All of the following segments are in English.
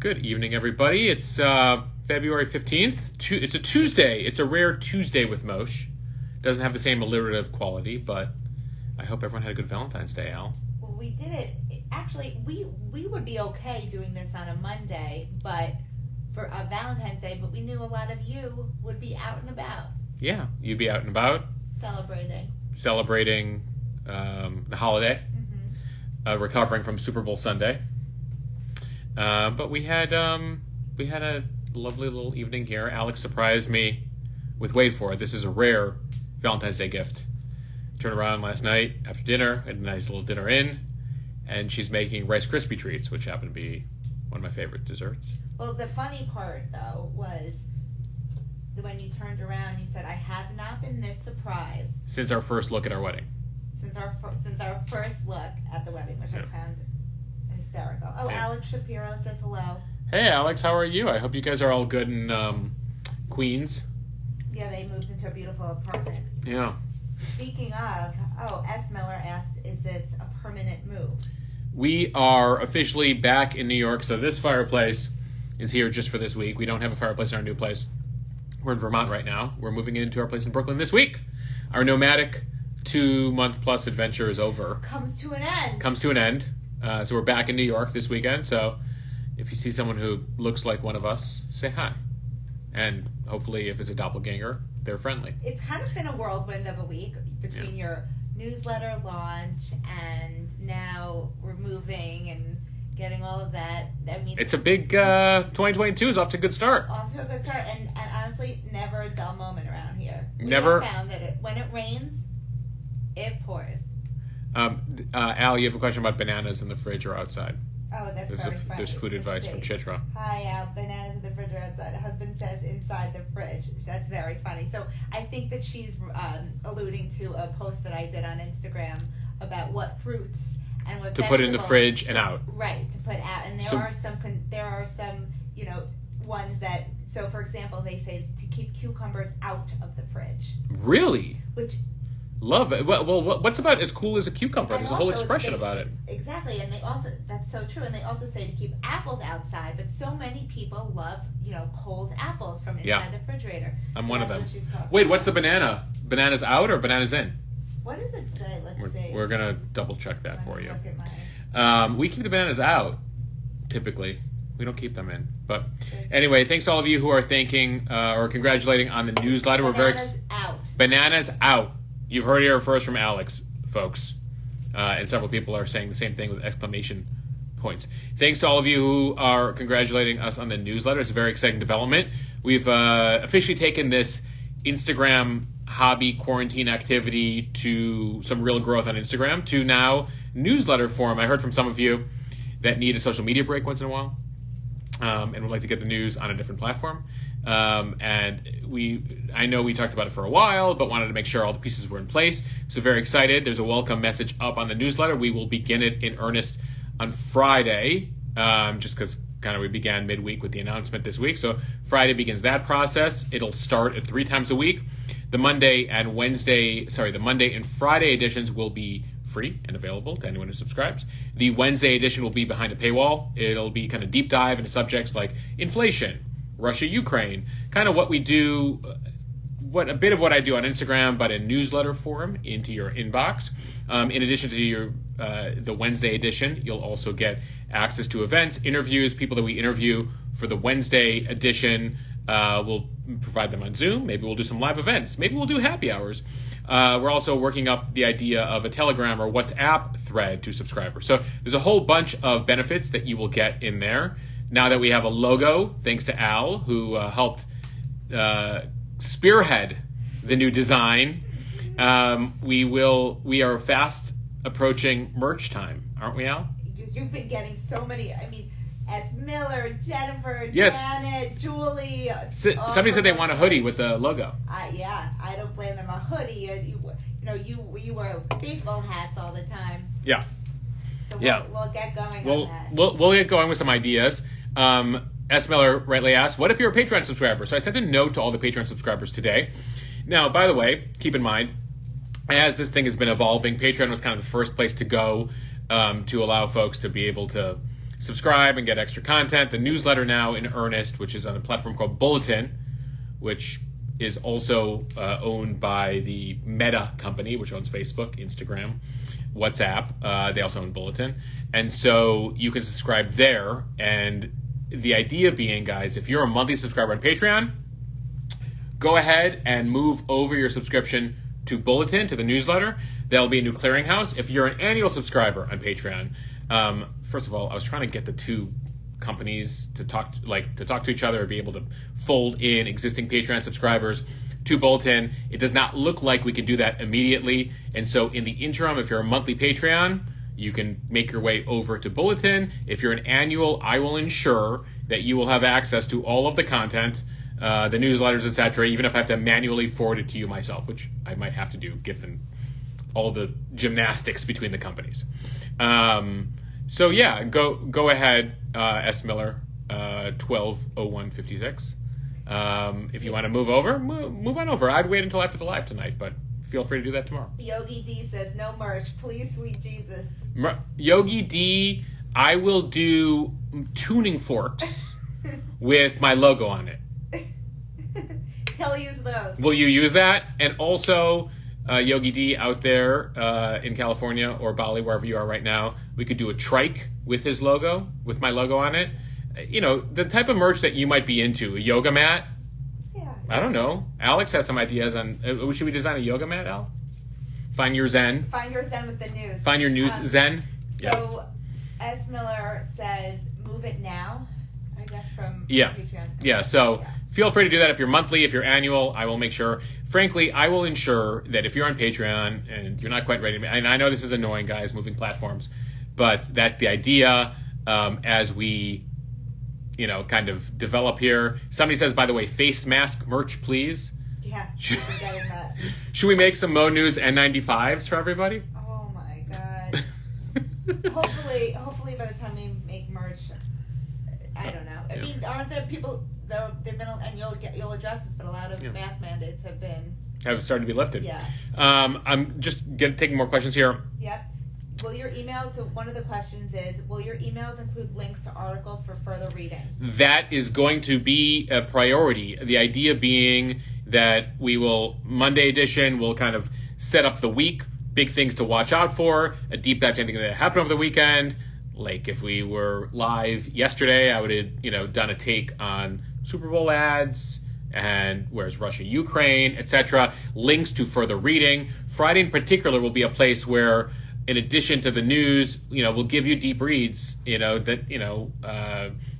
Good evening, everybody. It's February 15th. It's a Tuesday. It's a rare Tuesday with Mosh. Doesn't have the same alliterative quality, but I hope everyone had a good Valentine's Day, Al. Well, we did it. Actually, we would be okay doing this on a Monday, but for a Valentine's Day, but we knew a lot of you would be out and about. Yeah, you'd be out and about. Celebrating the holiday. Mm-hmm. Recovering from Super Bowl Sunday. But we had a lovely little evening here. Alex surprised me with, wait for it, this is a rare Valentine's Day gift. Turned around last night after dinner, had a nice little dinner in, and she's making Rice Krispie treats, which happen to be one of my favorite desserts. Well, the funny part, though, was when you turned around, you said, I have not been this surprised. Since our first look at our wedding. Since our first look at the wedding, which I found hysterical. Oh, yeah. Alex Shapiro says hello. Hey, Alex, how are you? I hope you guys are all good in Queens. Yeah, they moved into a beautiful apartment. Yeah. Speaking of, S. Miller asked, is this a permanent move? We are officially back in New York, so this fireplace is here just for this week. We don't have a fireplace in our new place. We're in Vermont right now. We're moving into our place in Brooklyn this week. Our nomadic 2-month-plus adventure is over. Comes to an end. So we're back in New York this weekend. So if you see someone who looks like one of us, say hi. And hopefully if it's a doppelganger, they're friendly. It's kind of been a whirlwind of a week between your newsletter launch and now we're moving and getting all of that. I mean, it's a big 2022 is off to a good start. And honestly, never a dull moment around here. Never. We found that when it rains, it pours. Al, you have a question about bananas in the fridge or outside? Oh, that's very funny. There's food advice from Chitra. Hi, Al. Bananas in the fridge or outside. Husband says inside the fridge. That's very funny. So I think that she's alluding to a post that I did on Instagram about what fruits and what to put in the fridge and out. Right, to put out. And there are some ones that. So, for example, they say to keep cucumbers out of the fridge. Really? Which. Love it. Well, what's about as cool as a cucumber? There's a whole expression about it. Exactly, and that's so true. And they also say to keep apples outside, but so many people love, cold apples from inside the refrigerator. I'm one of them. Wait, what's the banana? Bananas out or bananas in? What does it say? Let's see. We're going to double check that for you. Look at we keep the bananas out, typically. We don't keep them in. But anyway, thanks to all of you who are thanking or congratulating on the newsletter. Bananas out. You've heard it here first from Alex, folks. And several people are saying the same thing with exclamation points. Thanks to all of you who are congratulating us on the newsletter. It's a very exciting development. We've officially taken this Instagram hobby quarantine activity to some real growth on Instagram to now newsletter form. I heard from some of you that need a social media break once in a while and would like to get the news on a different platform. I know we talked about it for a while, but wanted to make sure all the pieces were in place. So very excited. There's a welcome message up on the newsletter. We will begin it in earnest on Friday, just because we began midweek with the announcement this week. So Friday begins that process. It'll start at 3 times a week. The Monday and Friday editions will be free and available to anyone who subscribes. The Wednesday edition will be behind a paywall. It'll be kind of deep dive into subjects like inflation, Russia, Ukraine, kind of what we do, a bit of what I do on Instagram, but in newsletter form into your inbox. In addition to the Wednesday edition, you'll also get access to events, interviews, people that we interview for the Wednesday edition. We'll provide them on Zoom. Maybe we'll do some live events. Maybe we'll do happy hours. We're also working up the idea of a Telegram or WhatsApp thread to subscribers. So there's a whole bunch of benefits that you will get in there. Now that we have a logo, thanks to Al, who helped spearhead the new design, we are fast approaching merch time, aren't we, Al? You've been getting so many. I mean, S. Miller, Jennifer, yes. Janet, Julie. Somebody said they want a hoodie with the logo. I don't blame them. A hoodie. You wear baseball hats all the time. Yeah. So we'll get going on that. We'll get going with some ideas. S. Miller rightly asked, what if you're a Patreon subscriber? So I sent a note to all the Patreon subscribers today. Now, by the way, keep in mind, as this thing has been evolving, Patreon was kind of the first place to go to allow folks to be able to subscribe and get extra content. The newsletter now in earnest, which is on a platform called Bulletin, which is also owned by the Meta company, which owns Facebook, Instagram, WhatsApp. They also own Bulletin. And so you can subscribe there. And the idea being, guys, if you're a monthly subscriber on Patreon, go ahead and move over your subscription to Bulletin, to the newsletter. There'll be a new clearinghouse. If you're an annual subscriber on Patreon, first of all, I was trying to get the two companies to talk to each other, be able to fold in existing Patreon subscribers to Bulletin. It does not look like we can do that immediately. And so in the interim, if you're a monthly Patreon, you can make your way over to Bulletin. If you're an annual, I will ensure that you will have access to all of the content, the newsletters, etc., even if I have to manually forward it to you myself, which I might have to do given all the gymnastics between the companies. So yeah, go ahead, S. Miller, 120156. If you want to move over, move on over. I'd wait until after the live tonight, but feel free to do that tomorrow. Yogi D says, no merch, please, sweet Jesus. Yogi D, I will do tuning forks with my logo on it. He'll use those. Will you use that? And also, Yogi D out there in California or Bali, wherever you are right now, we could do a trike with his logo, with my logo on it. You know, the type of merch that you might be into, a yoga mat. Yeah. I don't know. Alex has some ideas on, should we design a yoga mat, Al? Find your zen. Find your zen with the news. Find your news zen. So, S. Miller says, move it now, I guess, from Patreon. Yeah, so feel free to do that if you're monthly, if you're annual. I will make sure. Frankly, I will ensure that if you're on Patreon and you're not quite ready to, and I know this is annoying, guys, moving platforms, but that's the idea as we, kind of develop here. Somebody says, by the way, face mask merch, please. Yeah, I'm getting that. Should we make some Mo News N95s for everybody? Oh my God. Hopefully by the time we make merch, I don't know. I mean, aren't there people, there've been, and you'll address this, but a lot of mask mandates have started to be lifted. Yeah. I'm just taking more questions here. Yep. Will your emails, so one of the questions is, will your emails include links to articles for further reading? That is going to be a priority. The idea being that we will, Monday edition, we'll kind of set up the week, big things to watch out for, a deep dive to anything that happened over the weekend. Like if we were live yesterday, I would have, done a take on Super Bowl ads and where's Russia, Ukraine, etc. Links to further reading. Friday in particular will be a place where, in addition to the news, we'll give you deep reads, that,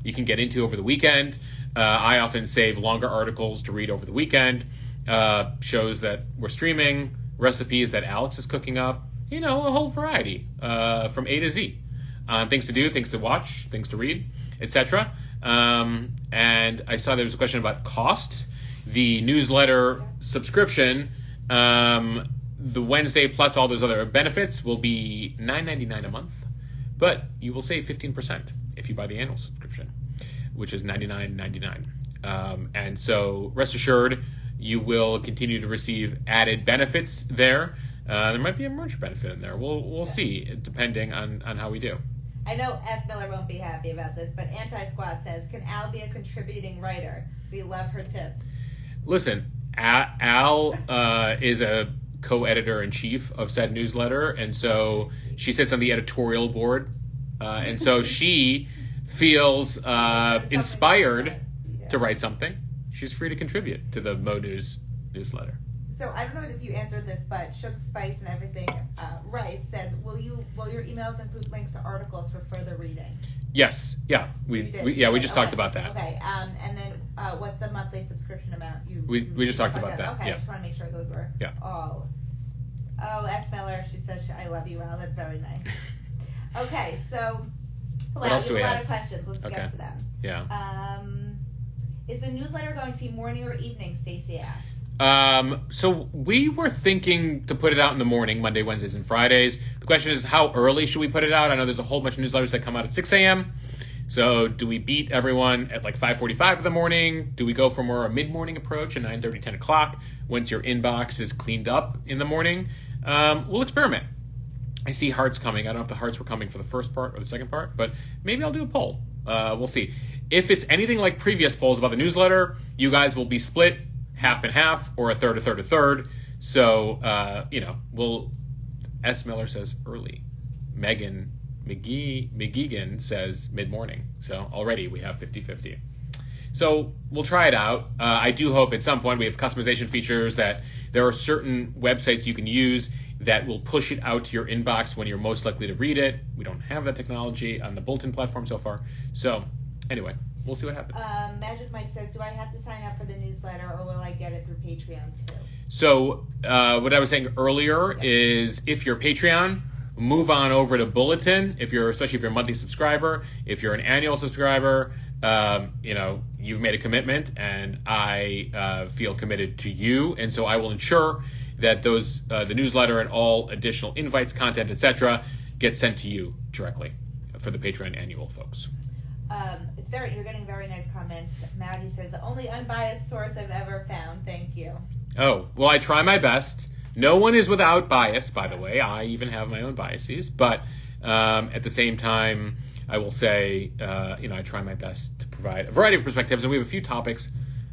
you can get into over the weekend. I often save longer articles to read over the weekend, shows that we're streaming, recipes that Alex is cooking up, a whole variety from A to Z. Things to do, things to watch, things to read, etc. And I saw there was a question about cost. The newsletter subscription, the Wednesday plus all those other benefits will be $9.99 a month, but you will save 15% if you buy the annual subscription, which is $99.99. And so rest assured, you will continue to receive added benefits there. There might be a merch benefit in there. We'll see, depending on how we do. I know S. Miller won't be happy about this, but Anti-Squad says, can Al be a contributing writer? We love her tips. Listen, Al is a co-editor-in-chief of said newsletter, and so she sits on the editorial board, and so she feels inspired to write something. She's free to contribute to the Mo News newsletter. So I don't know if you answered this, but Shook Spice and everything, Rice says, will your emails include links to articles for further reading? Yes. Yeah. We just talked about that. Okay. And then what's the monthly subscription amount? We just talked about that. Okay. Yeah. I just want to make sure those were all. Oh, S. Miller, she says, I love you, Al. That's very nice. Okay. So, what else do we have? A lot of questions. Let's get to them. Yeah. Is the newsletter going to be morning or evening? Stacy asked. So we were thinking to put it out in the morning, Monday, Wednesdays, and Fridays. The question is, how early should we put it out? I know there's a whole bunch of newsletters that come out at 6 a.m. So do we beat everyone at like 5:45 in the morning? Do we go for more a mid-morning approach at 9:30, 10 o'clock once your inbox is cleaned up in the morning? We'll experiment. I see hearts coming. I don't know if the hearts were coming for the first part or the second part, but maybe I'll do a poll. We'll see. If it's anything like previous polls about the newsletter, you guys will be split half and half, or a third, a third, a third. So, we'll... S. Miller says early. Megan McGeegan says mid-morning. So already we have 50-50. So we'll try it out. I do hope at some point we have customization features that there are certain websites you can use that will push it out to your inbox when you're most likely to read it. We don't have that technology on the Bulletin platform so far. So anyway, we'll see what happens. Magic Mike says, do I have to sign up for the newsletter or will I get it through Patreon too? So what I was saying earlier is if you're Patreon, move on over to Bulletin. Especially if you're a monthly subscriber, if you're an annual subscriber, you've made a commitment, and I feel committed to you, and so I will ensure that the newsletter and all additional invites, content, etc., get sent to you directly for the Patreon annual folks. You're getting very nice comments. Maddie says, the only unbiased source I've ever found. Thank you. Oh, well, I try my best. No one is without bias, by the way. I even have my own biases. But at the same time, I will say, I try my best to provide a variety of perspectives. And we have a few topics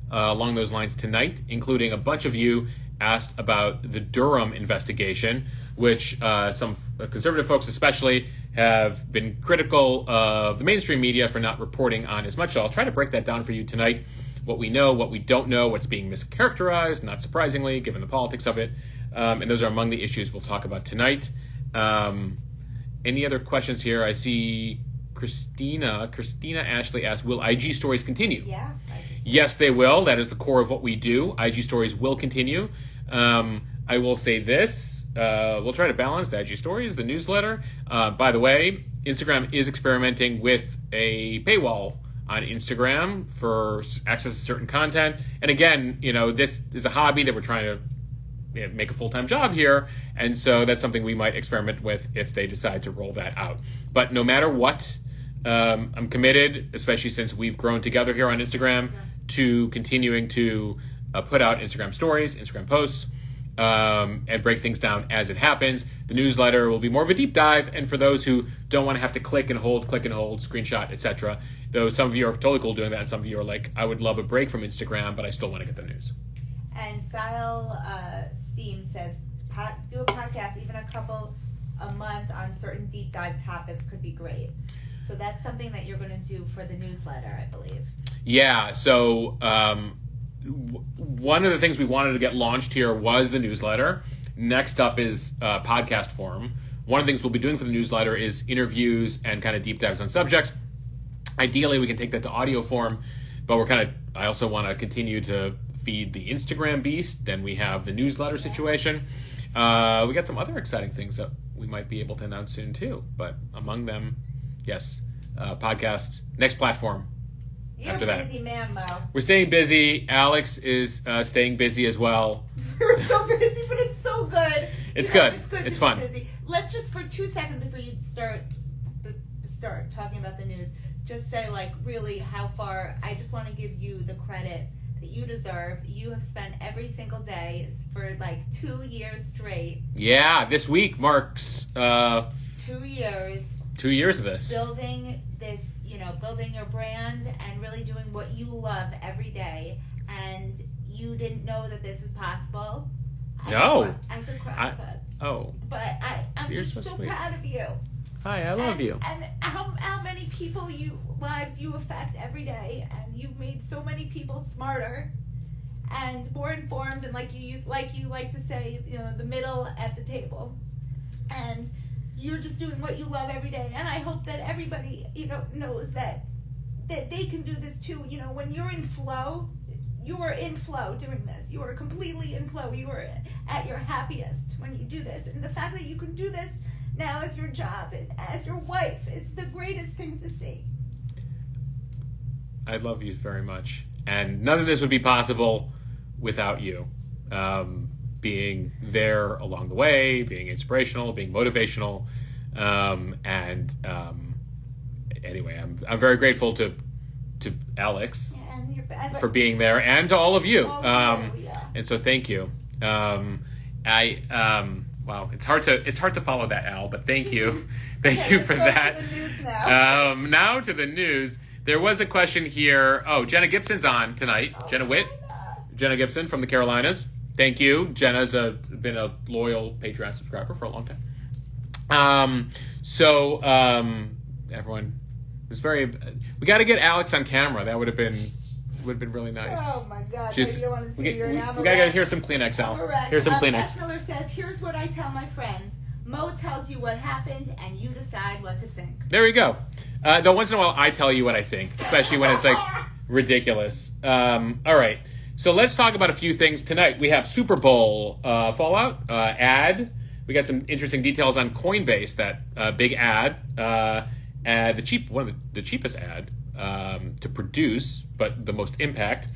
along those lines tonight, including a bunch of you asked about the Durham investigation, which some conservative folks especially have been critical of the mainstream media for not reporting on as much. So I'll try to break that down for you tonight. What we know, what we don't know, what's being mischaracterized, not surprisingly, given the politics of it. And those are among the issues we'll talk about tonight. Any other questions here? I see Christina Ashley asked, will IG stories continue? Yeah. Yes, they will. That is the core of what we do. IG stories will continue. I will say this. We'll try to balance the IG stories, the newsletter. By the way, Instagram is experimenting with a paywall on Instagram for access to certain content. And again, this is a hobby that we're trying to make a full-time job here. And so that's something we might experiment with if they decide to roll that out. But no matter what, I'm committed, especially since we've grown together here on Instagram, to continuing to put out Instagram stories, Instagram posts, and break things down as it happens. The newsletter will be more of a deep dive, and for those who don't want to have to click and hold, screenshot, etc., though some of you are totally cool doing that, and some of you are like, I would love a break from Instagram, but I still want to get the news. And Style Steam says, do a podcast, even a couple a month on certain deep dive topics could be great. So that's something that you're going to do for the newsletter, I believe. Yeah, so one of the things we wanted to get launched here was the newsletter. Next up is podcast form. One of the things we'll be doing for the newsletter is interviews and kind of deep dives on subjects. Ideally, we can take that to audio form, but I also want to continue to feed the Instagram beast. Then we have the newsletter situation. We got some other exciting things that we might be able to announce soon too, but among them, yes, podcast, next platform. You're after a busy man, Mo. We're staying busy. Alex is staying busy as well. We're so busy, but it's so good. It's good. It's good. It's fun. Busy. Let's just, for 2 seconds before you start talking about the news, just say really how far. I just want to give you the credit that you deserve. You have spent every single day for 2 years straight. Yeah, this week marks 2 years. 2 years of this. Building this, building your brand and really doing what you love every day. And you didn't know that this was possible. No. I could cry. But I'm You're just so sweet. proud of you. Hi, I love you. And how many lives you affect every day, and you've made so many people smarter and more informed, and like you like to say, the middle at the table. And you're just doing what you love every day, and I hope that everybody knows that they can do this too. When you're in flow, you are in flow doing this. You are completely in flow. You are at your happiest when you do this, and the fact that you can do this now as your job and as your wife, it's the greatest thing to see. I love you very much, and none of this would be possible without you. Being there along the way, being inspirational, being motivational, anyway, I'm very grateful to Alex for being there, and to all of you. And so thank you. Wow, it's hard to follow that, Al, but thank you. Thank you for let's go that. to the news now. Now to the news. There was a question here. Oh, Jenna Gibson's on tonight. Jenna Witt. Jenna Gibson from the Carolinas. Thank you. Jenna's been a loyal Patreon subscriber for a long time. Everyone was very... We got to get Alex on camera. That would have been really nice. Oh my God! You don't want to see your we gotta hear some Kleenex, Al. Here's some Kleenex. S. Miller says, "Here's what I tell my friends. Mo tells you what happened, and you decide what to think." There you go. Though once in a while, I tell you what I think, especially when it's like ridiculous. All right, so let's talk about a few things tonight. We have Super Bowl fallout ad. We got some interesting details on Coinbase. That big ad, one of the cheapest ad to produce, but the most impact.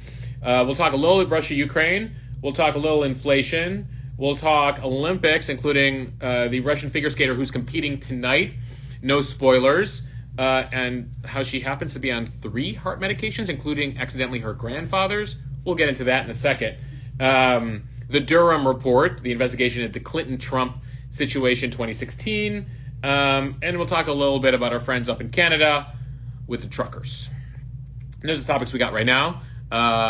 We'll talk a little Russia, Ukraine. We'll talk a little inflation. We'll talk Olympics, including the Russian figure skater who's competing tonight. No spoilers. And how she happens to be on 3 heart medications, including accidentally her grandfather's. We'll get into that in a second. The Durham Report, the investigation into the Clinton-Trump situation 2016. And we'll talk a little bit about our friends up in Canada with the truckers. And those are the topics we got right now.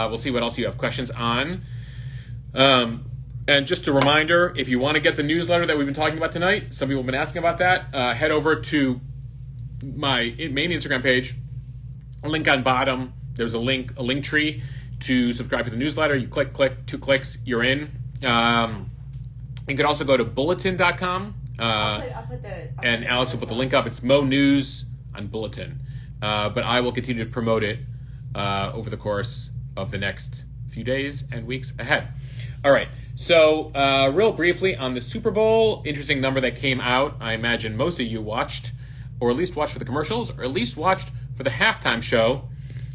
We'll see what else you have questions on. And just a reminder, if you want to get the newsletter that we've been talking about tonight, some people have been asking about that, head over to my main Instagram page, a link on bottom. There's a link tree to subscribe to the newsletter. You click, 2 clicks, you're in. You can also go to bulletin.com. And Alex will put the link up. It's Mo News on Bulletin. But I will continue to promote it over the course of the next few days and weeks ahead. All right. So real briefly on the Super Bowl, interesting number that came out. I imagine most of you watched, or at least watched for the commercials, or at least watched for the halftime show.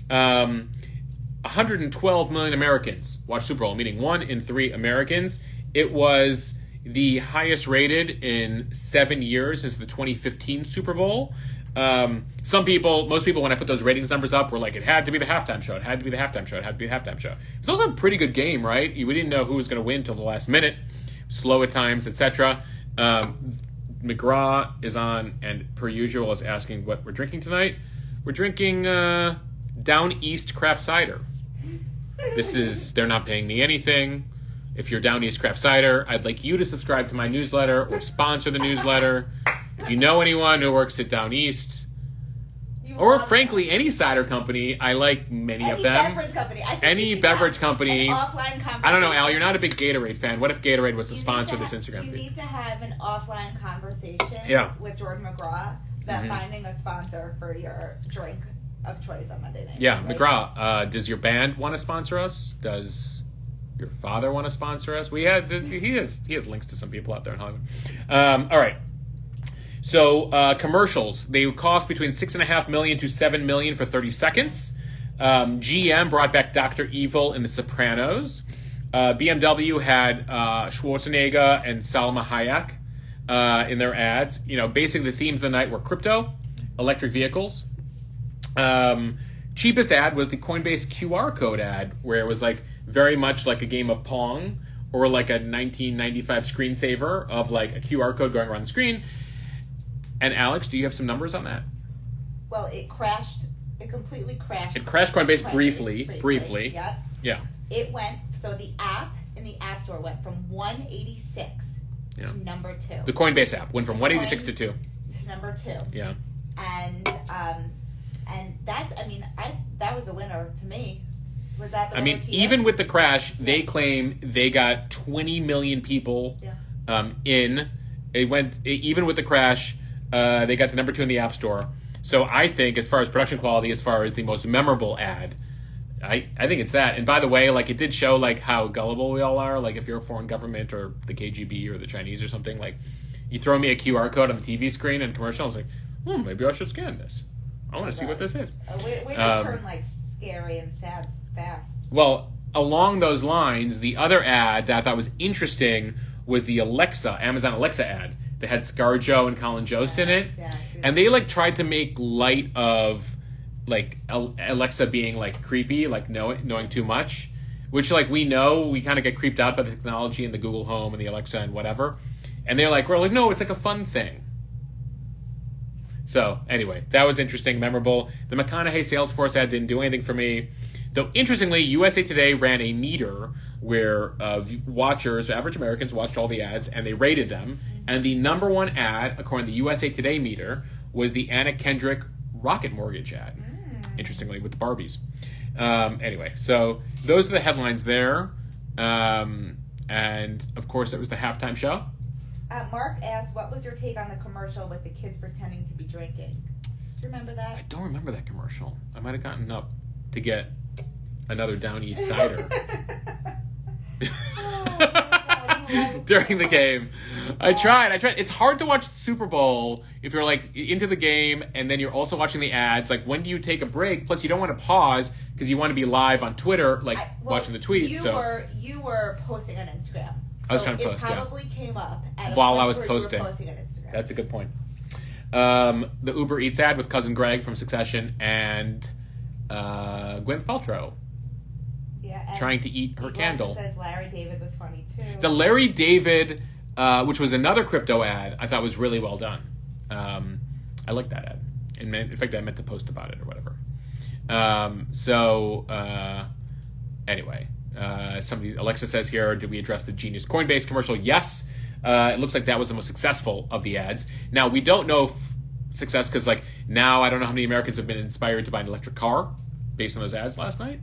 112 million Americans watched Super Bowl, meaning 1 in 3 Americans. It was the highest rated in 7 years since the 2015 Super Bowl. Most people, when I put those ratings numbers up, were like, it had to be the halftime show. It had to be the halftime show. It had to be the halftime show. It's also a pretty good game, right? We didn't know who was going to win till the last minute. Slow at times, etc. McGraw is on, and per usual is asking what we're drinking tonight. We're drinking Down East Craft Cider. They're not paying me anything. If you're Down East Craft Cider, I'd like you to subscribe to my newsletter or sponsor the newsletter. If you know anyone who works at Down East, or frankly, any cider company, I like many of them. Any beverage company. Offline conversation. I don't know, Al, you're not a big Gatorade fan. What if Gatorade was to sponsor this Instagram feed? You need to have an offline conversation with Jordan McGraw about finding a sponsor for your drink of choice on Monday night. Yeah, right? McGraw, does your band want to sponsor us? Does your father want to sponsor us? He has links to some people out there in Hollywood. All right. So commercials, they cost between $6.5 million to $7 million for 30 seconds. GM brought back Dr. Evil in The Sopranos. BMW had Schwarzenegger and Salma Hayek in their ads. Basically the themes of the night were crypto, electric vehicles. Cheapest ad was the Coinbase QR Code ad, where it was like very much like a game of Pong or like a 1995 screensaver of like a QR code going around the screen. And Alex, do you have some numbers on that? Well, it crashed. It completely crashed. It crashed Coinbase briefly. Yep. Yeah. It went, so the app in the App Store went from 186 to number 2. The Coinbase app went from 186 to 2. To number 2. Yeah. And that's, that was the winner to me. Was that the winner to you? Even with the crash, they claim they got 20 million people in. It went, even with the crash, they got to number 2 in the App Store. So I think, as far as production quality, as far as the most memorable ad, I think it's that. And by the way, like, it did show like how gullible we all are. Like, if you're a foreign government or the KGB or the Chinese or something, like, you throw me a QR code on the TV screen and commercial, I was like, maybe I should scan this. I want to see what this is. We turn like scary and sad fast. Well, along those lines, the other ad that I thought was interesting was the Amazon Alexa ad that had ScarJo and Colin Jost in it. Yeah, and they like tried to make light of like Alexa being like creepy, like knowing too much, which like we kind of get creeped out by the technology and the Google Home and the Alexa and whatever. And we're like, no, it's like a fun thing. So anyway, that was interesting, memorable. The McConaughey Salesforce ad didn't do anything for me. Though, interestingly, USA Today ran a meter where watchers, average Americans, watched all the ads, and they rated them. And the number one ad, according to the USA Today meter, was the Anna Kendrick Rocket Mortgage ad. Interestingly, with the Barbies. Anyway, so those are the headlines there. And, of course, it was the halftime show. Mark asked, what was your take on the commercial with the kids pretending to be drinking? Do you remember that? I don't remember that commercial. I might have gotten up to get another Down East cider during the game. I tried. It's hard to watch the Super Bowl if you're like into the game and then you're also watching the ads. Like, when do you take a break? Plus, you don't want to pause because you want to be live on Twitter, watching the tweets. You were posting on Instagram. So I was trying to post, it probably came up at while I a was point posting. where you were posting on Instagram. That's a good point. The Uber Eats ad with Cousin Greg from Succession and Gwyneth Paltrow trying to eat her candle. Says Larry David was funny too. The Larry David, which was another crypto ad, I thought was really well done. I liked that ad. In fact, I meant to post about it or whatever. Anyway. Alexa says here, did we address the Genius Coinbase commercial? Yes. It looks like that was the most successful of the ads. Now, we don't know success because, now I don't know how many Americans have been inspired to buy an electric car based on those ads last night.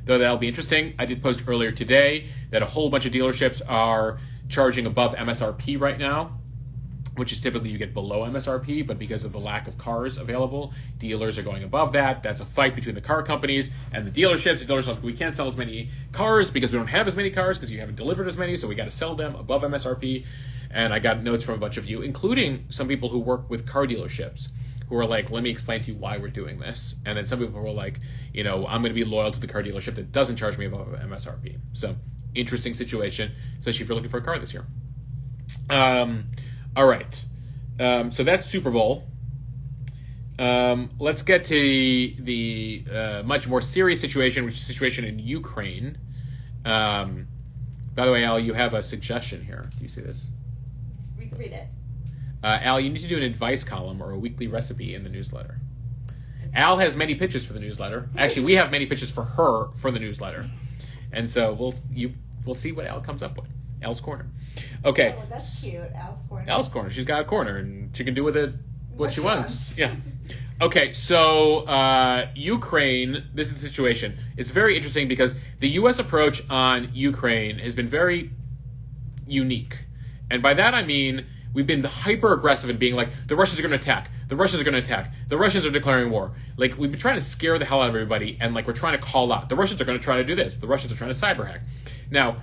Though that'll be interesting. I did post earlier today that a whole bunch of dealerships are charging above MSRP right now, which is typically you get below MSRP, but because of the lack of cars available, dealers are going above that. That's a fight between the car companies and the dealerships. The dealers are like, we can't sell as many cars because we don't have as many cars because you haven't delivered as many, so we got to sell them above MSRP. And I got notes from a bunch of you, including some people who work with car dealerships, who are like, let me explain to you why we're doing this. And then some people were like, I'm going to be loyal to the car dealership that doesn't charge me above MSRP. So, interesting situation, especially if you're looking for a car this year. All right, so that's Super Bowl. Let's get to the much more serious situation, which is the situation in Ukraine. By the way, Al, you have a suggestion here. Do you see this? Read it. Al, you need to do an advice column or a weekly recipe in the newsletter. Al has many pitches for the newsletter. Actually, we have many pitches for her for the newsletter. And so we'll see what Al comes up with. Al's Corner. Okay. Oh, that's cute. Al's Corner. Al's Corner. She's got a corner, and she can do with it what she wants. Yeah. Okay, so Ukraine, this is the situation. It's very interesting because the U.S. approach on Ukraine has been very unique. And by that I mean we've been hyper-aggressive in being like, the Russians are going to attack. The Russians are going to attack. The Russians are declaring war. Like, we've been trying to scare the hell out of everybody, and we're trying to call out. The Russians are going to try to do this. The Russians are trying to cyber hack. Now,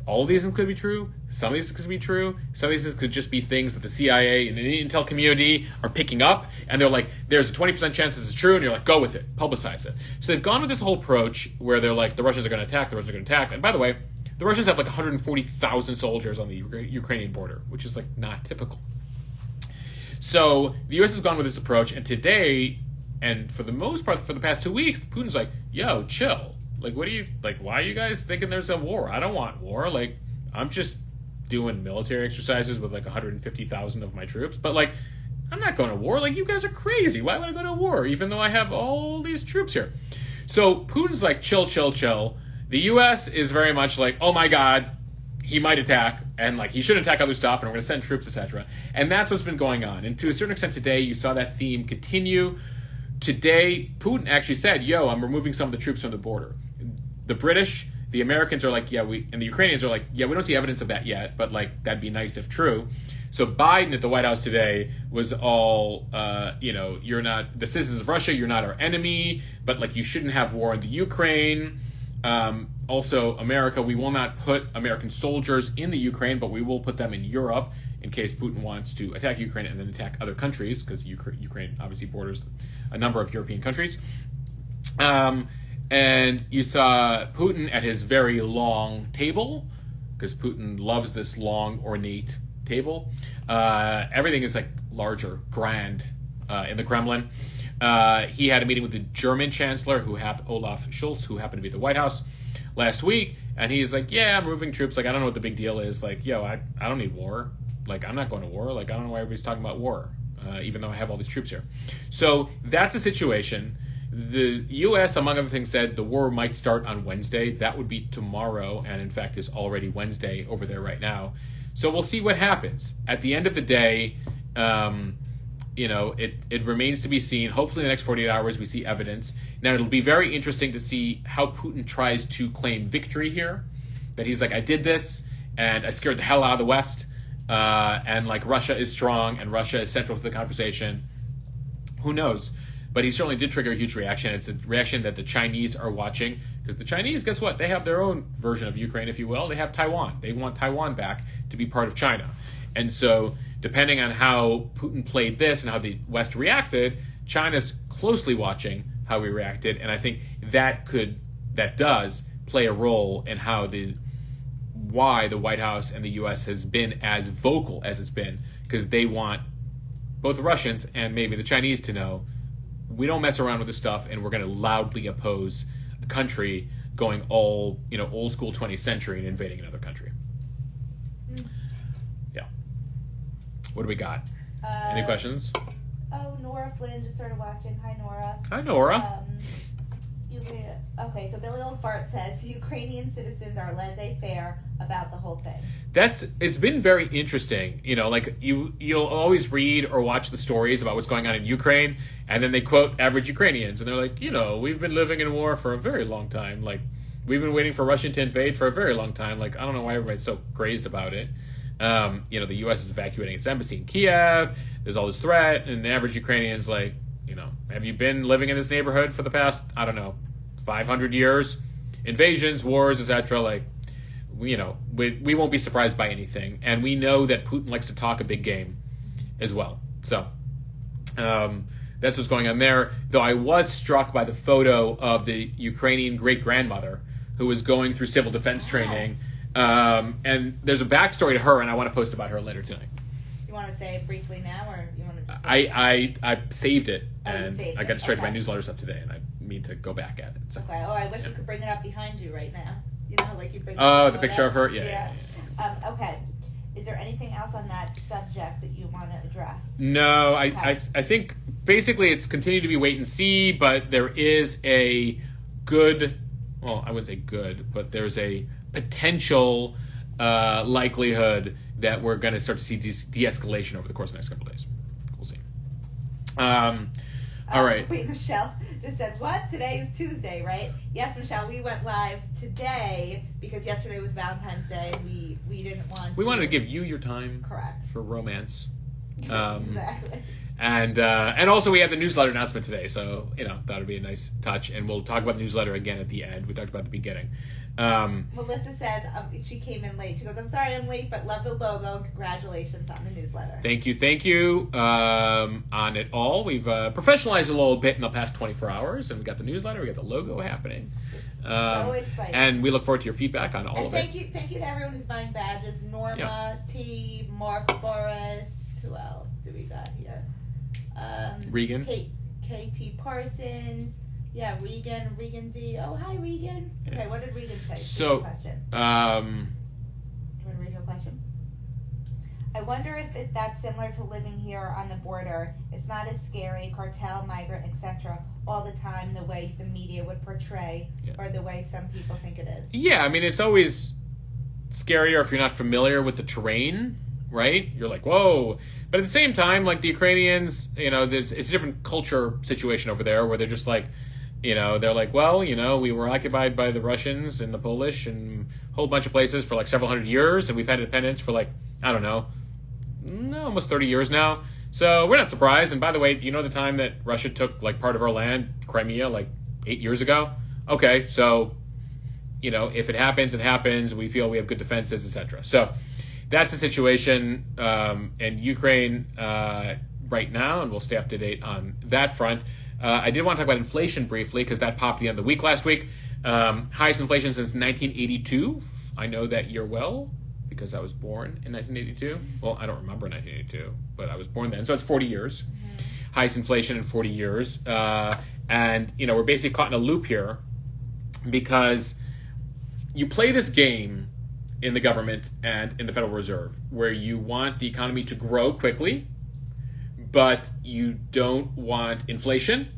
all of these could be true. Some of these could be true. Some of these could just be things that the CIA and the intel community are picking up, and they're like, there's a 20% chance this is true, and you're like, go with it. Publicize it. So they've gone with this whole approach where they're like, the Russians are going to attack, the Russians are going to attack. And by the way, the Russians have 140,000 soldiers on the Ukrainian border, which is not typical. So the U.S. has gone with this approach, and today, and for the most part, for the past 2 weeks, Putin's like, yo, chill. What are you, why are you guys thinking there's a war? I don't want war. I'm just doing military exercises with 150,000 of my troops. But I'm not going to war. You guys are crazy. Why would I go to war? Even though I have all these troops here. So Putin's chill, chill, chill. The U.S. is very much oh my God, he might attack. And he shouldn't attack other stuff. And we're going to send troops, etc. And that's what's been going on. And to a certain extent today, you saw that theme continue. Today, Putin actually said, yo, I'm removing some of the troops from the border. The British, the Americans are and the Ukrainians are we don't see evidence of that yet, but that'd be nice if true. So Biden at the White House today was all, you're not the citizens of Russia, you're not our enemy, but you shouldn't have war in the Ukraine. Also, America, we will not put American soldiers in the Ukraine, but we will put them in Europe in case Putin wants to attack Ukraine and then attack other countries, because Ukraine obviously borders a number of European countries. And you saw Putin at his very long table, because Putin loves this long, ornate table. Everything is larger, grand in the Kremlin. He had a meeting with the German Chancellor, Olaf Scholz, who happened to be at the White House last week. And he's yeah, I'm moving troops. I don't know what the big deal is. Yo, I don't need war. Like, I'm not going to war. Like, I don't know why everybody's talking about war, even though I have all these troops here. So that's the situation. The U.S., among other things, said the war might start on Wednesday. That would be tomorrow, and in fact is already Wednesday over there right now. So we'll see what happens. At the end of the day, it remains to be seen. Hopefully in the next 48 hours we see evidence. Now, it'll be very interesting to see how Putin tries to claim victory here. That he's like, I did this, and I scared the hell out of the West, and like Russia is strong, and Russia is central to the conversation. Who knows? But he certainly did trigger a huge reaction. It's a reaction that the Chinese are watching, because the Chinese, guess what? They have their own version of Ukraine, if you will. They have Taiwan. They want Taiwan back to be part of China. And so, depending on how Putin played this and how the West reacted, China's closely watching how we reacted, and I think that does play a role in why the White House and the U.S. has been as vocal as it's been, because they want both the Russians and maybe the Chinese to know, we don't mess around with this stuff, and we're going to loudly oppose a country going all, old school 20th century and invading another country. Yeah. What do we got? Any questions? Oh, Nora Flynn just started watching. Hi, Nora. Hi, Nora. Okay, so Billy Old Fart says Ukrainian citizens are laissez-faire about the whole thing. It's been very interesting. You'll always read or watch the stories about what's going on in Ukraine, and then they quote average Ukrainians, and they're like, we've been living in war for a very long time. Like, we've been waiting for Russia to invade for a very long time. Like, I don't know why everybody's so crazed about it. The U.S. is evacuating its embassy in Kiev. There's all this threat, and the average Ukrainian's like, have you been living in this neighborhood for the past, 500 years? Invasions, wars, etc. Like, we won't be surprised by anything. And we know that Putin likes to talk a big game as well. So, that's what's going on there. Though I was struck by the photo of the Ukrainian great-grandmother who was going through civil defense training. And there's a backstory to her, and I want to post about her later tonight. You want to say it briefly now, or you want to? I saved it, and saved I got it straight to my Okay. newsletters up today, and I need to go back at it. So. Okay. Oh, I wish you could bring it up behind you right now. Like you bring. Oh, the picture of her? Yeah. Okay. Is there anything else on that subject that you want to address? No, Okay. I think basically it's continued to be wait and see, but there is a good, well, I wouldn't say good, but there's a potential likelihood that we're going to start to see de-escalation over the course of the next couple of days. We'll see. All right. Wait, Michelle just said, what? Today is Tuesday, right? Yes, Michelle, we went live today because yesterday was Valentine's Day. We didn't want We wanted to give you your time. Correct. For romance. Exactly. And also we have the newsletter announcement today, so that would be a nice touch. And we'll talk about the newsletter again at the end. We talked about it at the beginning. Melissa says she came in late. She goes, I'm sorry I'm late, but love the logo and congratulations on the newsletter. Thank you. On it all, we've professionalized a little bit in the past 24 hours, and we got the newsletter, we got the logo happening. So exciting. And we look forward to your feedback on all of it. Thank you to everyone who's buying badges. Norma Yep. T, Mark Boris. Who else do we got here? Regan. KT Parsons. Yeah, Regan D. Oh, hi, Regan. Okay, what did Regan say? So, question. Do you want to read your question? I wonder if that's similar to living here on the border. It's not as scary, cartel, migrant, etc. all the time the way the media would portray, or the way some people think it is. Yeah, it's always scarier if you're not familiar with the terrain, right? You're like, whoa. But at the same time, like the Ukrainians, it's a different culture situation over there where they're just like, they're like, well, we were occupied by the Russians and the Polish and a whole bunch of places for like several hundred years, and we've had independence for like, I don't know, almost 30 years now. So we're not surprised. And by the way, do you know the time that Russia took like part of our land, Crimea, like 8 years ago? Okay, so, if it happens, it happens. We feel we have good defenses, etc. So that's the situation in Ukraine right now, and we'll stay up to date on that front. I did want to talk about inflation briefly because that popped at the end of the week last week. Highest inflation since 1982. I know that year well because I was born in 1982. Well, I don't remember 1982, but I was born then. So it's 40 years. Mm-hmm. Highest inflation in 40 years. And, we're basically caught in a loop here because you play this game in the government and in the Federal Reserve, where you want the economy to grow quickly, but you don't want inflation,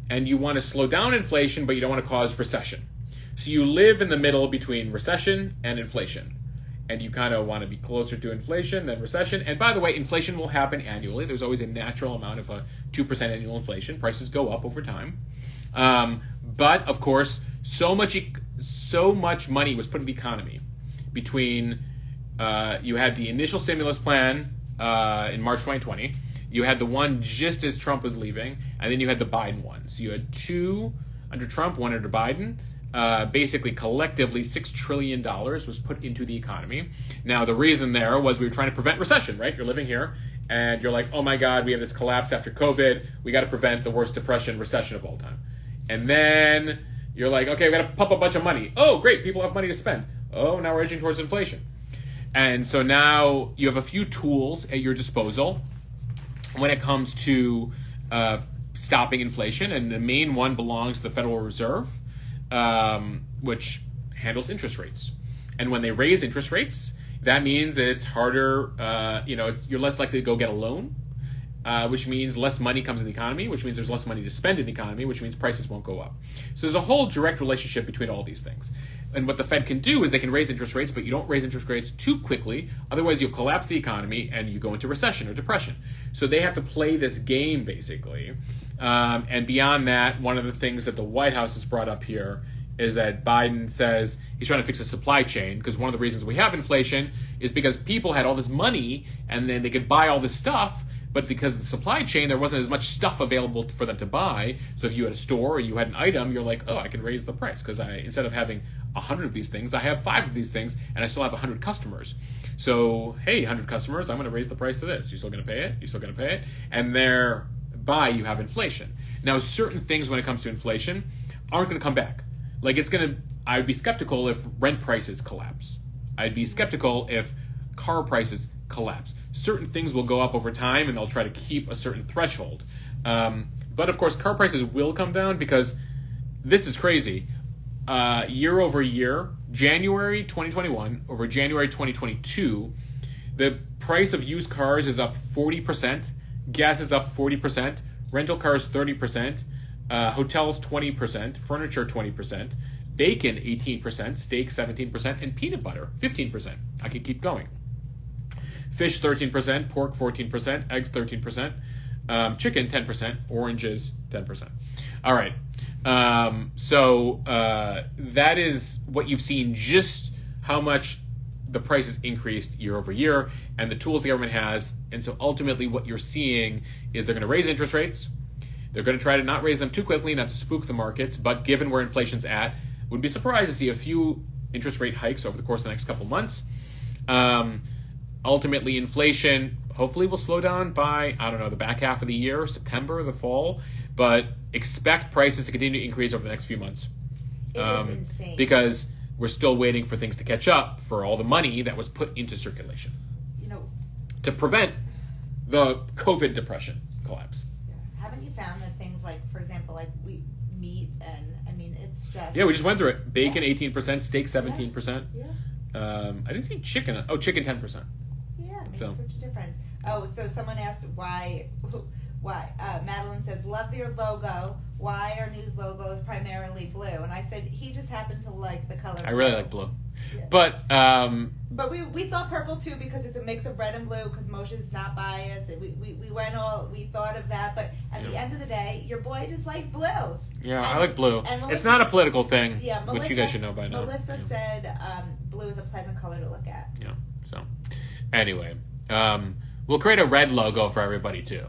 and you want to slow down inflation, but you don't want to cause recession. So you live in the middle between recession and inflation. And you kind of want to be closer to inflation than recession. And by the way, inflation will happen annually. There's always a natural amount of a 2% annual inflation. Prices go up over time. But of course, so much money was put in the economy between you had the initial stimulus plan in March 2020. You had the one just as Trump was leaving, and then you had the Biden one. So you had two under Trump, one under Biden. Basically, collectively, $6 trillion was put into the economy. Now, the reason there was we were trying to prevent recession, right? You're living here, and you're like, oh my God, we have this collapse after COVID. We got to prevent the worst depression, recession of all time. And then you're like, okay, we got to pump a bunch of money. Oh, great, people have money to spend. Oh, now we're edging towards inflation. And so now you have a few tools at your disposal when it comes to stopping inflation, and the main one belongs to the Federal Reserve, which handles interest rates. And when they raise interest rates, that means it's harder, you're less likely to go get a loan, which means less money comes in the economy, which means there's less money to spend in the economy, which means prices won't go up. So there's a whole direct relationship between all these things. And what the Fed can do is they can raise interest rates, but you don't raise interest rates too quickly. Otherwise, you'll collapse the economy and you go into recession or depression. So they have to play this game, basically. And beyond that, one of the things that the White House has brought up here is that Biden says he's trying to fix the supply chain, because one of the reasons we have inflation is because people had all this money and then they could buy all this stuff, but because of the supply chain, there wasn't as much stuff available for them to buy. So if you had a store or you had an item, you're like, oh, I can raise the price because instead of having 100 of these things, I have 5 of these things and I still have 100 customers. So, hey, 100 customers, I'm going to raise the price to this. You still going to pay it? You still going to pay it? And thereby you have inflation. Now, certain things when it comes to inflation aren't going to come back. Like I would be skeptical if rent prices collapse. I'd be skeptical if car prices collapse. Certain things will go up over time and they'll try to keep a certain threshold. But of course, car prices will come down because this is crazy. Year over year, January 2021 over January 2022, the price of used cars is up 40%, gas is up 40%, rental cars 30%, hotels 20%, furniture 20%, bacon 18%, steak 17%, and peanut butter 15%. I could keep going. Fish 13%, pork 14%, eggs 13%, chicken 10%, oranges 10%. All right. So that is what you've seen, just how much the prices increased year over year and the tools the government has. And so ultimately what you're seeing is they're going to raise interest rates. They're going to try to not raise them too quickly, not to spook the markets. But given where inflation's at, wouldn't be surprised to see a few interest rate hikes over the course of the next couple months. Ultimately, inflation hopefully will slow down by, the back half of the year, September, the fall. But expect prices to continue to increase over the next few months. It is insane. Because we're still waiting for things to catch up for all the money that was put into circulation. To prevent the COVID depression collapse. Haven't you found that things like, for example, like meat and, it's just... Yeah, we just went through it. Bacon 18%, steak 17%. Yeah. I didn't see chicken. Oh, chicken 10%. Yeah, it makes such a difference. Oh, so someone asked why Madeline says, love your logo. Why are news logos primarily blue? And I said, he just happens to like the color I really like blue. Yeah. But we thought purple too because it's a mix of red and blue because Mosh is not biased. We thought of that, but at the end of the day, your boy just likes blues. Yeah, I like blue. It's not a political thing, which you guys should know by now. Melissa said blue is a pleasant color to look at. Yeah, so anyway, we'll create a red logo for everybody too.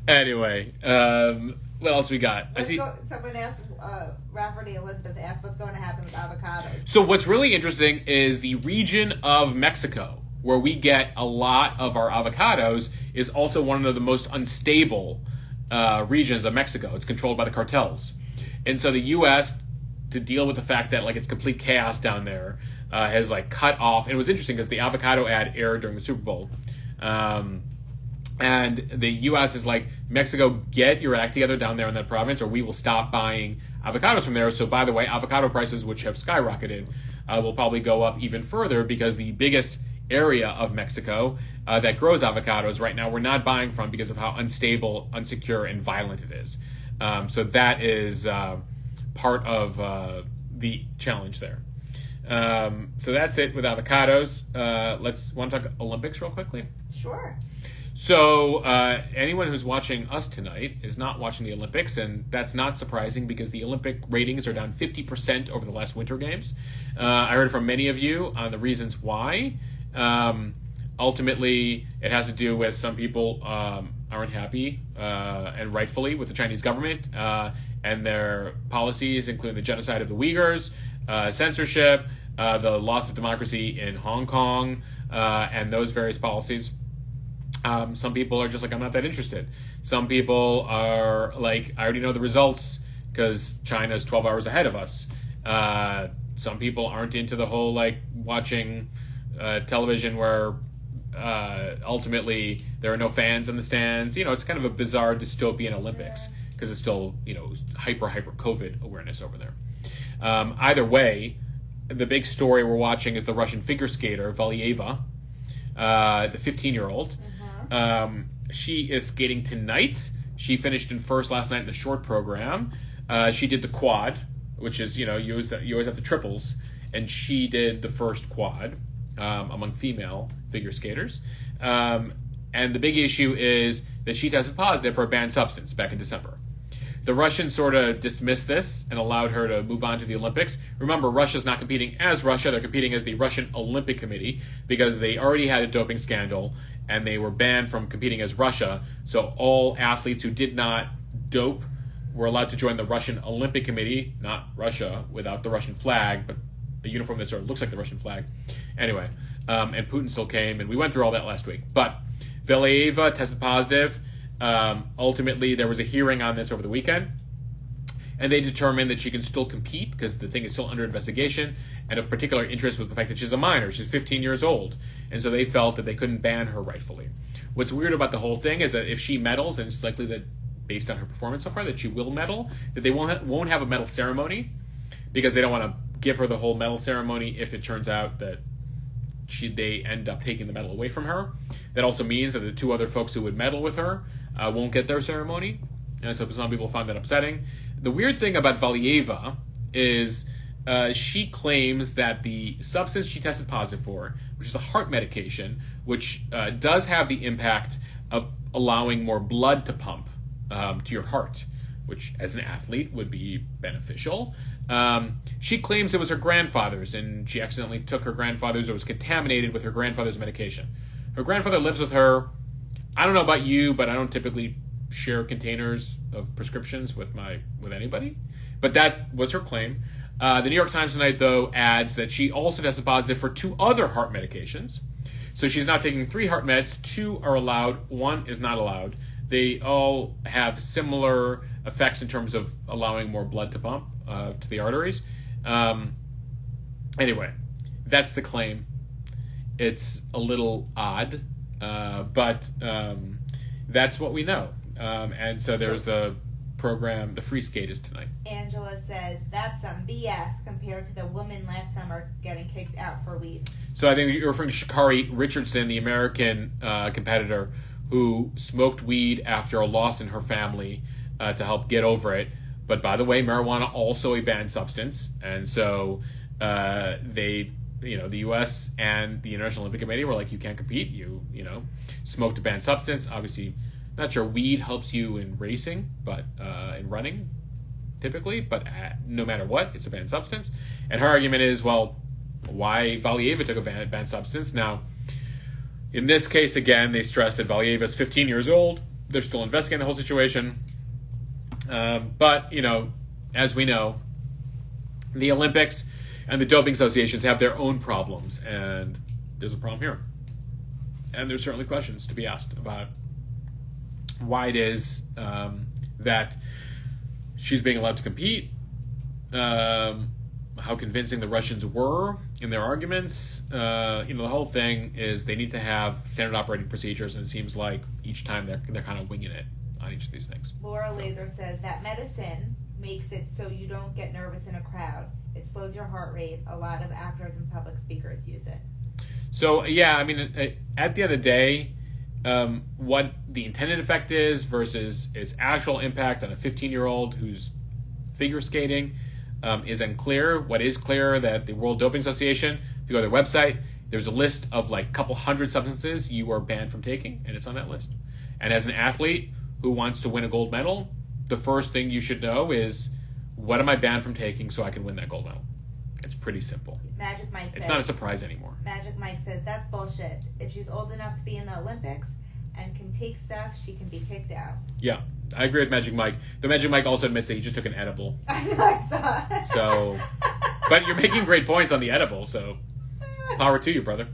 Anyway, what else we got? Someone asked, Rafferty Elizabeth asked, what's going to happen with avocados? So what's really interesting is the region of Mexico, where we get a lot of our avocados, is also one of the most unstable regions of Mexico. It's controlled by the cartels. And so the U.S., to deal with the fact that it's complete chaos down there, has cut off. And it was interesting because the avocado ad aired during the Super Bowl. And the U.S. is Mexico, get your act together down there in that province, or we will stop buying avocados from there. So, by the way, avocado prices, which have skyrocketed, will probably go up even further because the biggest area of Mexico that grows avocados right now we're not buying from because of how unstable, unsecure, and violent it is. So that is part of the challenge there. So that's it with avocados. Want to talk Olympics real quickly? Sure. So anyone who's watching us tonight is not watching the Olympics, and that's not surprising because the Olympic ratings are down 50% over the last Winter Games. I heard from many of you on the reasons why. Ultimately, it has to do with some people aren't happy, and rightfully, with the Chinese government and their policies, including the genocide of the Uyghurs, censorship, the loss of democracy in Hong Kong, and those various policies. Some people are just like, I'm not that interested. Some people are like, I already know the results because China's 12 hours ahead of us. Some people aren't into the whole like watching television where ultimately there are no fans in the stands. It's kind of a bizarre dystopian Olympics because it's still, hyper COVID awareness over there. Either way, the big story we're watching is the Russian figure skater, Valleva, the 15-year-old. She is skating tonight. She finished in first last night in the short program. She did the quad, which is, you always have the triples, and she did the first quad among female figure skaters. And the big issue is that she tested positive for a banned substance back in December. The Russians sort of dismissed this and allowed her to move on to the Olympics. Remember, Russia's not competing as Russia. They're competing as the Russian Olympic Committee because they already had a doping scandal and they were banned from competing as Russia. So all athletes who did not dope were allowed to join the Russian Olympic Committee, not Russia, without the Russian flag, but a uniform that sort of looks like the Russian flag. Anyway, and Putin still came, and we went through all that last week. But Valleva tested positive. Ultimately, there was a hearing on this over the weekend, and they determined that she can still compete because the thing is still under investigation, and of particular interest was the fact that she's a minor. She's 15 years old, and so they felt that they couldn't ban her rightfully. What's weird about the whole thing is that if she medals, and it's likely that based on her performance so far that she will medal, that they won't have a medal ceremony because they don't want to give her the whole medal ceremony if it turns out that they end up taking the medal away from her. That also means that the two other folks who would medal with her won't get their ceremony. And so some people find that upsetting. The weird thing about Valleva is she claims that the substance she tested positive for, which is a heart medication, which does have the impact of allowing more blood to pump to your heart, which as an athlete would be beneficial. She claims it was her grandfather's, and she accidentally took her grandfather's or was contaminated with her grandfather's medication. Her grandfather lives with her. I don't know about you, but I don't typically share containers of prescriptions with anybody. But that was her claim. The New York Times tonight, though, adds that she also tested positive for 2 other heart medications. So she's now taking 3 heart meds. 2 are allowed. 1 is not allowed. They all have similar effects in terms of allowing more blood to pump to the arteries. Anyway, that's the claim. It's a little odd, but that's what we know. And so there's the program, the free skate is tonight. Angela says, that's some BS compared to the woman last summer getting kicked out for weed. So I think you're referring to Sha'Carri Richardson, the American competitor who smoked weed after a loss in her family to help get over it. But by the way, marijuana also a banned substance. And so the U.S. and the International Olympic Committee were like, you can't compete. You smoked a banned substance. Obviously, not sure weed helps you in racing, but in running, typically. But no matter what, it's a banned substance. And her argument is, well, why Valleva took a banned substance? Now, in this case, again, they stress that Valleva is 15 years old. They're still investigating the whole situation. But, as we know, the Olympics and the doping associations have their own problems, and there's a problem here. And there's certainly questions to be asked about why it is that she's being allowed to compete, how convincing the Russians were in their arguments. The whole thing is they need to have standard operating procedures, and it seems like each time they're kind of winging it on each of these things. Laura Laser says that medicine makes it so you don't get nervous in a crowd. It slows your heart rate. A lot of actors and public speakers use it. So, yeah, I mean, at the end of the day, what the intended effect is versus its actual impact on a 15-year-old who's figure skating is unclear. What is clear that the World Doping Association, if you go to their website, there's a list of like a couple hundred substances you are banned from taking, and it's on that list. And as an athlete who wants to win a gold medal, the first thing you should know is, what am I banned from taking so I can win that gold medal? It's pretty simple. Magic Mike says, it's not a surprise anymore. Magic Mike says, that's bullshit. If she's old enough to be in the Olympics and can take stuff, she can be kicked out. Yeah, I agree with Magic Mike. The Magic Mike also admits that he just took an edible. I saw. So, but you're making great points on the edible, so power to you, brother.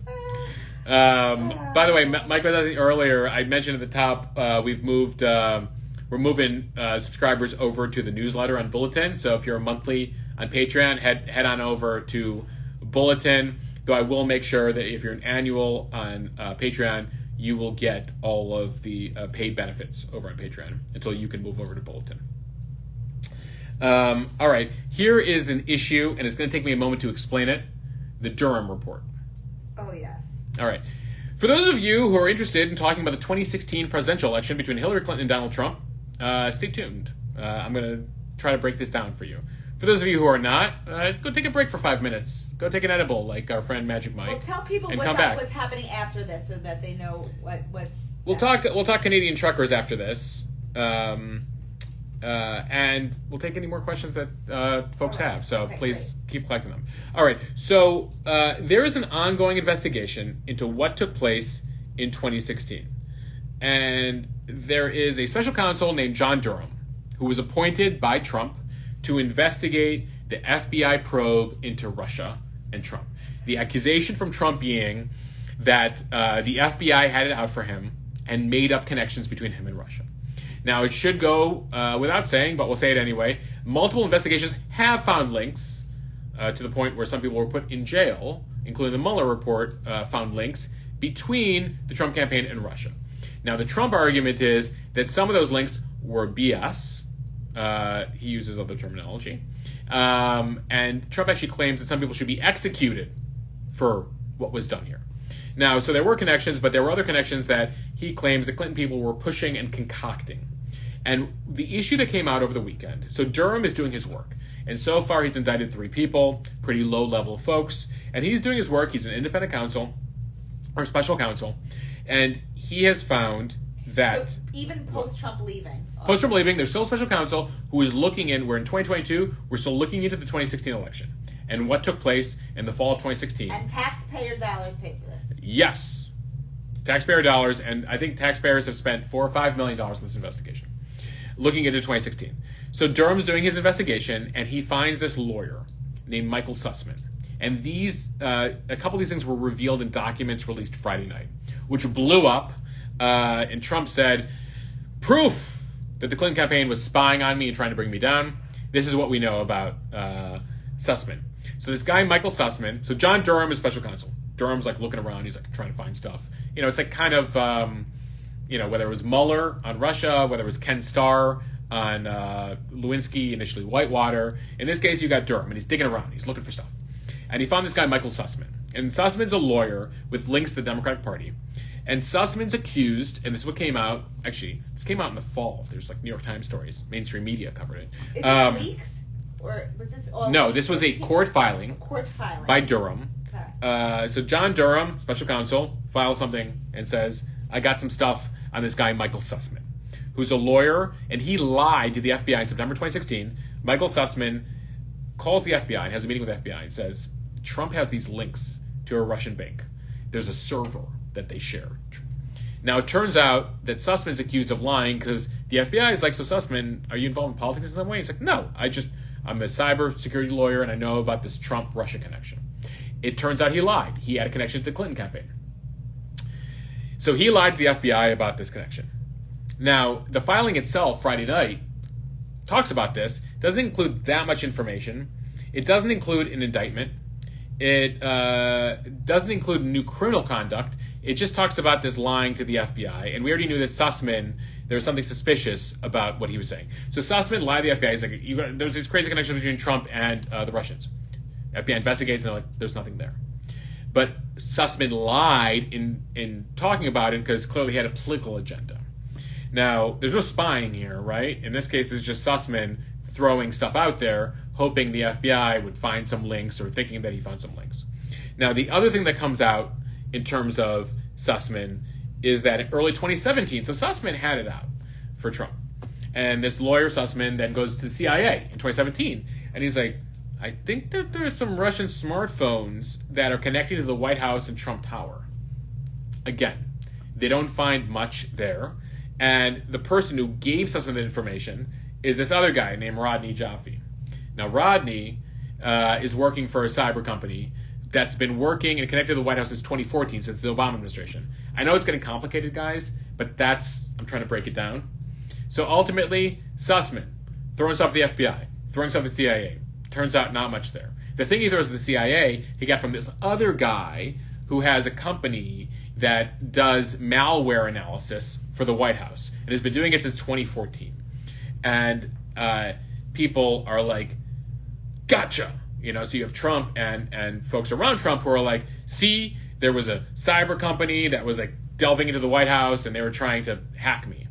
By the way, Mike was asking earlier, I mentioned at the top, we're moving subscribers over to the newsletter on Bulletin. So if you're a monthly on Patreon, head on over to Bulletin. Though I will make sure that if you're an annual on Patreon, you will get all of the paid benefits over on Patreon until you can move over to Bulletin. All right, here is an issue, and it's going to take me a moment to explain it. The Durham Report. Oh, yes. All right. For those of you who are interested in talking about the 2016 presidential election between Hillary Clinton and Donald Trump, stay tuned. I'm going to try to break this down for you. For those of you who are not, go take a break for 5 minutes. Go take an edible, like our friend Magic Mike. Well, tell people what's happening after this, so that they know what's. We'll talk Canadian truckers after this, and we'll take any more questions that folks have. So please keep collecting them. All right. So there is an ongoing investigation into what took place in 2016, and there is a special counsel named John Durham who was appointed by Trump to investigate the FBI probe into Russia and Trump. The accusation from Trump being that the FBI had it out for him and made up connections between him and Russia. Now, it should go without saying, but we'll say it anyway. Multiple investigations have found links to the point where some people were put in jail, including the Mueller report found links between the Trump campaign and Russia. Now, the Trump argument is that some of those links were BS. He uses other terminology. And Trump actually claims that some people should be executed for what was done here. Now, so there were connections, but there were other connections that he claims the Clinton people were pushing and concocting. And the issue that came out over the weekend, so Durham is doing his work. And so far, he's indicted 3 people, pretty low-level folks. And he's doing his work. He's an independent counsel, or special counsel. And he has found that... So even post-Trump leaving. Post-Trump leaving, there's still a special counsel who is looking in, we're in 2022, we're still looking into the 2016 election and what took place in the fall of 2016. And taxpayer dollars paid for this. Yes. Taxpayer dollars, and I think taxpayers have spent $4 or $5 million in this investigation, looking into 2016. So Durham's doing his investigation, and he finds this lawyer named Michael Sussman. And these, a couple of these things were revealed in documents released Friday night, which blew up, and Trump said, proof that the Clinton campaign was spying on me and trying to bring me down. This is what we know about Sussman. So this guy, Michael Sussman, so John Durham is special counsel. Durham's like looking around, he's like trying to find stuff. You know, it's like kind of, whether it was Mueller on Russia, whether it was Ken Starr on Lewinsky, initially Whitewater. In this case, you got Durham, and he's digging around, he's looking for stuff. And he found this guy, Michael Sussman. And Sussman's a lawyer with links to the Democratic Party. And Sussman's accused, and this is what came out, actually, this came out in the fall. There's like New York Times stories. Mainstream media covered it. Is this leaks? Or was this all No, leaks? this was a court filing. By Durham. Okay. So John Durham, special counsel, files something and says, I got some stuff on this guy, Michael Sussman, who's a lawyer, and he lied to the FBI in September 2016. Michael Sussman calls the FBI and has a meeting with the FBI and says, Trump has these links to a Russian bank. There's a server that they share. Now, it turns out that Sussman's accused of lying because the FBI is like, so Sussman, are you involved in politics in some way? He's like, no, I'm a cyber security lawyer and I know about this Trump-Russia connection. It turns out he lied. He had a connection to the Clinton campaign. So he lied to the FBI about this connection. Now, the filing itself, Friday night, talks about this. Doesn't include that much information. It doesn't include an indictment. It doesn't include new criminal conduct. It just talks about this lying to the FBI. And we already knew that Sussman there was something suspicious about what he was saying. So Sussman lied to the FBI. He's like, there's these crazy connections between Trump and the Russians. FBI investigates, and they're like, there's nothing there. But Sussman lied in talking about it because clearly he had a political agenda. Now, there's no spying here, right? In this case, it's just Sussman throwing stuff out there, hoping the FBI would find some links or thinking that he found some links. Now, the other thing that comes out in terms of Sussman is that in early 2017, so Sussman had it out for Trump. And this lawyer, Sussman, then goes to the CIA in 2017, and he's like, I think that there's some Russian smartphones that are connected to the White House and Trump Tower. Again, they don't find much there. And the person who gave Sussman the information is this other guy named Rodney Jaffe. Now, Rodney is working for a cyber company that's been working and connected to the White House since 2014, since the Obama administration. I know it's getting complicated, guys, but I'm trying to break it down. So ultimately, Sussman, throwing stuff at the FBI, throwing stuff at the CIA. Turns out not much there. The thing he throws at the CIA, he got from this other guy who has a company that does malware analysis for the White House and has been doing it since 2014. And people are like, gotcha! So you have Trump and folks around Trump who are like, see, there was a cyber company that was like delving into the White House and they were trying to hack me.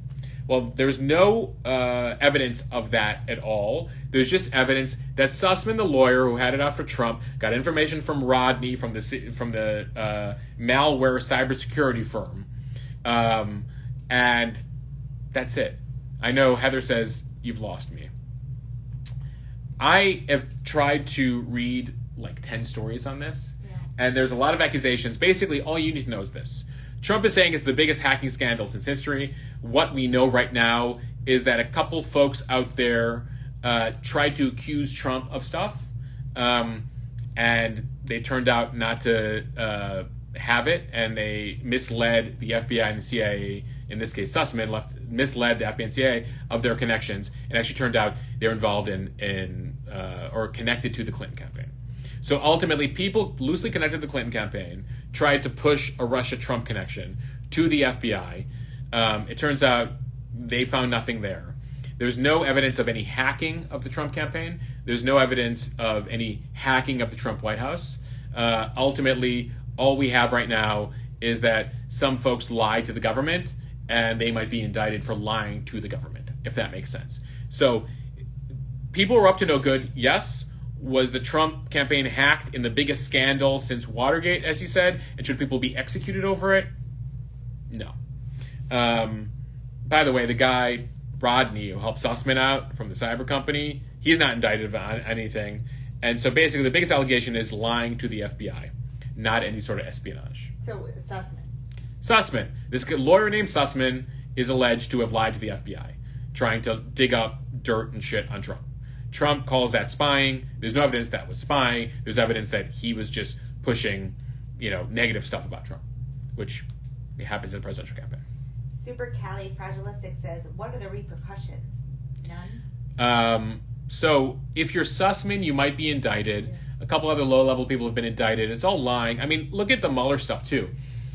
Well, there's no evidence of that at all. There's just evidence that Sussman, the lawyer who had it out for Trump, got information from Rodney from the malware cybersecurity firm, and that's it. I know Heather says you've lost me. I have tried to read like 10 stories on this, and there's a lot of accusations. Basically, all you need to know is this. Trump is saying it's the biggest hacking scandal since history. What we know right now is that a couple folks out there tried to accuse Trump of stuff, and they turned out not to have it, and they misled the FBI and the CIA. In this case, Sussman misled the FBI and CIA of their connections, and actually turned out they're involved in or connected to the Clinton campaign. So ultimately, people loosely connected to the Clinton campaign tried to push a Russia-Trump connection to the FBI. It turns out they found nothing there. There's no evidence of any hacking of the Trump campaign. There's no evidence of any hacking of the Trump White House. Ultimately, all we have right now is that some folks lied to the government, and they might be indicted for lying to the government, if that makes sense. So people were up to no good, yes. Was the Trump campaign hacked in the biggest scandal since Watergate, as he said? And should people be executed over it? No. By the way, the guy, Rodney, who helped Sussman out from the cyber company, he's not indicted on anything. And so basically the biggest allegation is lying to the FBI, not any sort of espionage. So Sussman. This lawyer named Sussman is alleged to have lied to the FBI, trying to dig up dirt and shit on Trump. Trump calls that spying. There's no evidence that was spying. There's evidence that he was just pushing, negative stuff about Trump, which happens in a presidential campaign. Supercalifragilistic says, what are the repercussions? None? So if you're Sussman, you might be indicted. A couple other low-level people have been indicted. It's all lying. I mean, look at the Mueller stuff, too.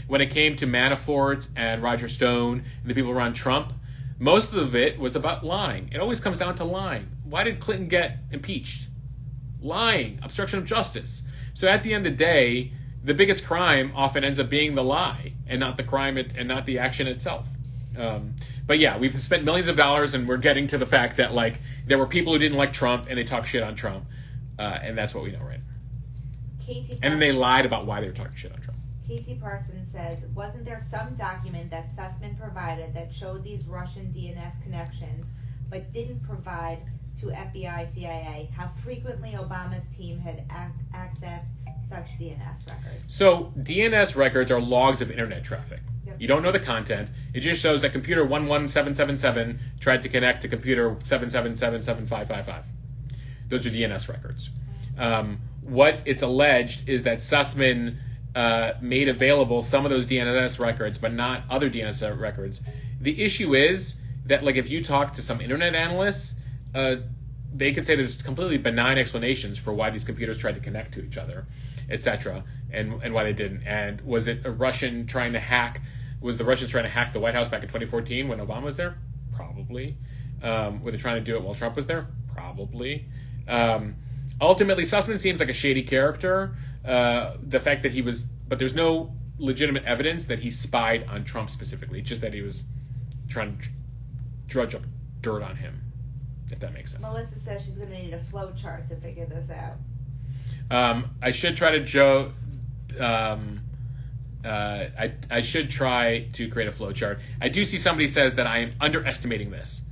When it came to Manafort and Roger Stone and the people around Trump, most of it was about lying. It always comes down to lying. Why did Clinton get impeached? Lying, obstruction of justice. So at the end of the day, the biggest crime often ends up being the lie and not the crime and not the action itself. But yeah, we've spent millions of dollars and we're getting to the fact that there were people who didn't like Trump and they talk shit on Trump. And that's what we know, right? And then they lied about why they were talking shit on Trump. Katie Parsons says, wasn't there some document that Sussman provided that showed these Russian DNS connections, but didn't provide to FBI, CIA, how frequently Obama's team had accessed such DNS records? So DNS records are logs of internet traffic. Yep. You don't know the content. It just shows that computer 11777 tried to connect to computer 7777555. Those are DNS records. What it's alleged is that Sussman made available some of those DNS records, but not other DNS records. The issue is that, if you talk to some internet analysts, they could say there's completely benign explanations for why these computers tried to connect to each other, etc., and why they didn't. And was it a Russian trying to hack? Was the Russians trying to hack the White House back in 2014 when Obama was there? Probably. Were they trying to do it while Trump was there? Probably. Ultimately, Sussman seems like a shady character. The fact that but there's no legitimate evidence that he spied on Trump specifically. It's just that he was trying to drudge up dirt on him, if that makes sense. Melissa says she's going to need a flow chart to figure this out. I should try I should try to create a flow chart. I do see somebody says that I am underestimating this.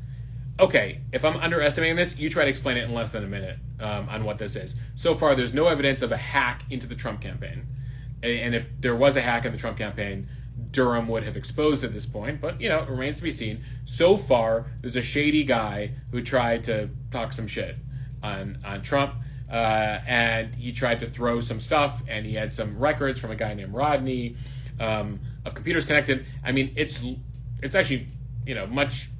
Okay, if I'm underestimating this, you try to explain it in less than a minute on what this is. So far, there's no evidence of a hack into the Trump campaign. And if there was a hack in the Trump campaign, Durham would have exposed at this point. But, it remains to be seen. So far, there's a shady guy who tried to talk some shit on Trump. And he tried to throw some stuff, and he had some records from a guy named Rodney of computers connected. I mean, it's actually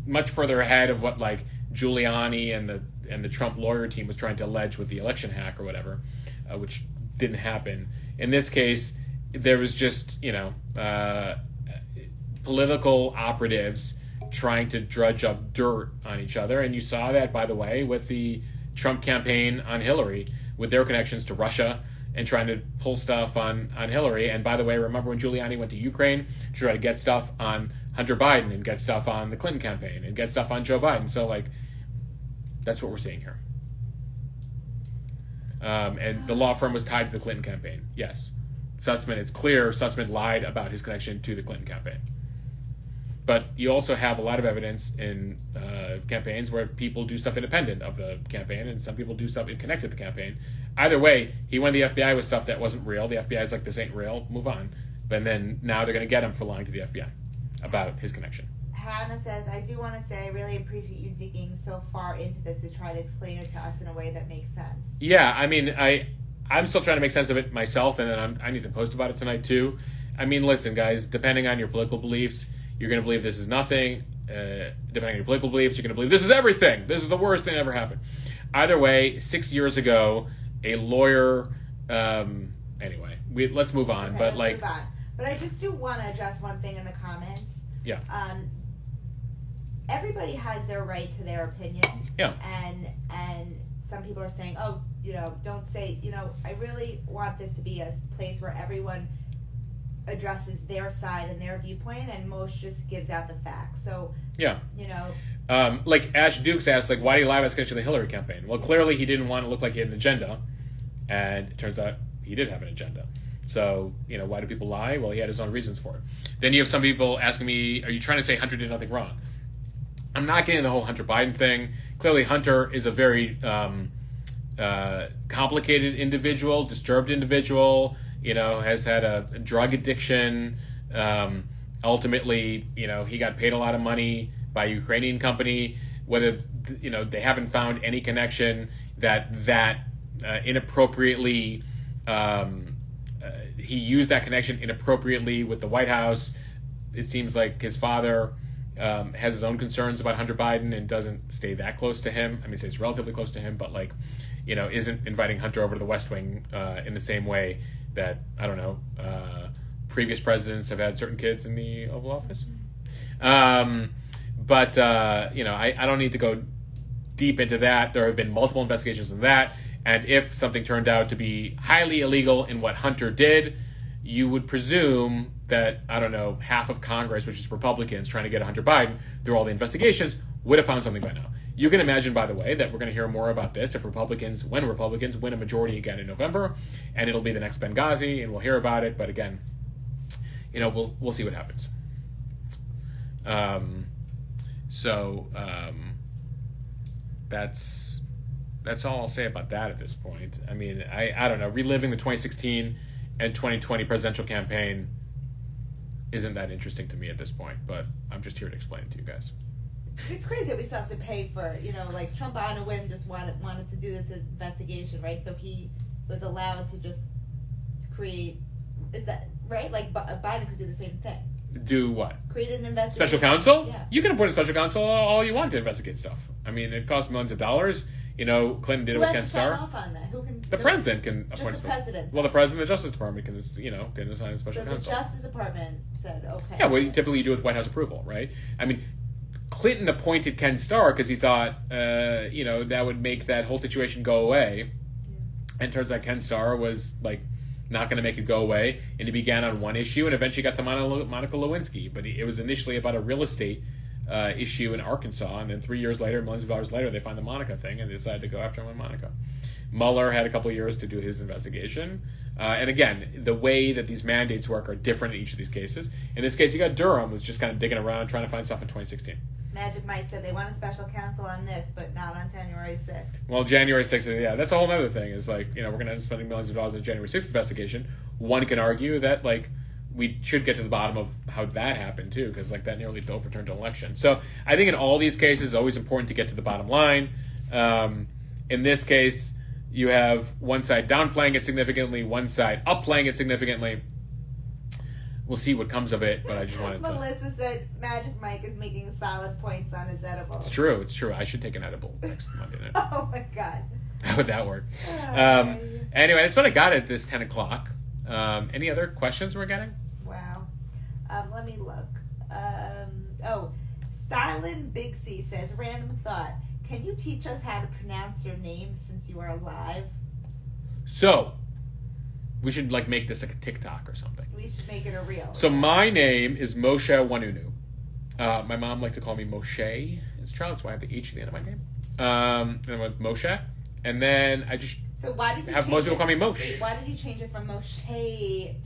much further ahead of what like Giuliani and the Trump lawyer team was trying to allege with the election hack or whatever, which didn't happen. In this case, there was just political operatives trying to drudge up dirt on each other, and you saw that, by the way, with the Trump campaign on Hillary, with their connections to Russia and trying to pull stuff on Hillary. And by the way, remember when Giuliani went to Ukraine to try to get stuff on Hunter Biden and get stuff on the Clinton campaign and get stuff on Joe Biden? So, that's what we're seeing here. And the law firm was tied to the Clinton campaign. Yes. Sussman, it's clear Sussman lied about his connection to the Clinton campaign. But you also have a lot of evidence in campaigns where people do stuff independent of the campaign, and some people do stuff connected to the campaign. Either way, he went to the FBI with stuff that wasn't real. The FBI is like, this ain't real, move on. But then now they're going to get him for lying to the FBI about his connection. Hannah says, I do want to say I really appreciate you digging so far into this to try to explain it to us in a way that makes sense. Yeah, I mean, I'm still trying to make sense of it myself, and then I need to post about it tonight too. I mean, listen, guys, depending on your political beliefs, you're going to believe this is nothing. Depending on your political beliefs, you're going to believe this is everything. This is the worst thing that ever happened. Either way, 6 years ago, a lawyer... anyway, let's move on. Okay, but move on. But I just do want to address one thing in the comments. Yeah. Everybody has their right to their opinion. Yeah. And some people are saying, don't say, I really want this to be a place where everyone addresses their side and their viewpoint, and Mosh just gives out the facts. So, yeah. Like Ash Dukes asked, why do you lie about his connection to the Hillary campaign? Well, clearly he didn't want to look like he had an agenda, and it turns out he did have an agenda. So, why do people lie? Well, he had his own reasons for it. Then you have some people asking me, are you trying to say Hunter did nothing wrong? I'm not getting the whole Hunter Biden thing. Clearly, Hunter is a very complicated individual, disturbed individual, has had a drug addiction. Ultimately, he got paid a lot of money by a Ukrainian company. Whether, they haven't found any connection that inappropriately... he used that connection inappropriately with the White House. It seems like his father has his own concerns about Hunter Biden and doesn't stay that close to him. I mean, stays relatively close to him, but isn't inviting Hunter over to the West Wing in the same way that, I don't know, previous presidents have had certain kids in the Oval Office. But I don't need to go deep into that. There have been multiple investigations into that. And if something turned out to be highly illegal in what Hunter did, you would presume that, I don't know, half of Congress, which is Republicans trying to get Hunter Biden through all the investigations, would have found something by now. You can imagine, by the way, that we're going to hear more about this when Republicans win a majority again in November, and it'll be the next Benghazi, and we'll hear about it. But again, we'll see what happens. That's all I'll say about that at this point. I mean, I don't know. Reliving the 2016 and 2020 presidential campaign isn't that interesting to me at this point, but I'm just here to explain it to you guys. It's crazy that we still have to pay for, Trump on a whim just wanted to do this investigation, right? So he was allowed to just create, is that right? Biden could do the same thing. Do what? Create an investigation. Special counsel? Yeah. You can appoint a special counsel all you want to investigate stuff. I mean, it costs millions of dollars. Clinton did it with Ken Starr. Who has to sign off on that? Who can? The president can appoint a Just the president. Well, the president of the Justice Department can assign a special So counsel. the Justice Department said, okay. Yeah, well, typically you do it with White House approval, right? I mean, Clinton appointed Ken Starr because he thought, that would make that whole situation go away. And turns out Ken Starr was like not going to make it go away, and he began on one issue and eventually got to Monica Lewinsky. But it was initially about a real estate issue in Arkansas, and then 3 years later, millions of dollars later, they find the Monica thing and they decided to go after him on Monica. Mueller had a couple of years to do his investigation. And again, the way that these mandates work are different in each of these cases. In this case, you got Durham, who's just kind of digging around, trying to find stuff in 2016. Magic Mike said they want a special counsel on this, but not on January 6th. Well, January 6th, yeah, that's a whole other thing. Is like, we're going to end up spending millions of dollars on the January 6th investigation. One can argue that, like, we should get to the bottom of how that happened, too, because, like, that nearly overturned an election. So I think in all these cases, it's always important to get to the bottom line. In this case, you have one side downplaying it significantly, one side upplaying it significantly. We'll see what comes of it, but I just wanted to... Melissa said Magic Mike is making solid points on his edible. It's true. I should take an edible next Monday night. Oh, my God. How would that work? Anyway, that's what I got at this 10 o'clock. Any other questions we're getting? Wow. Let me look. Stylin Big C says, random thought. Can you teach us how to pronounce your name since you are alive? So, we should make this like a TikTok or something. We should make it a reel. So my name is Moshe Wanunu. My mom liked to call me Moshe as a child, that's why I have the H at the end of my name. And I went Moshe. And then I just why did you have most people call me Mosh. Why did you change it from Moshe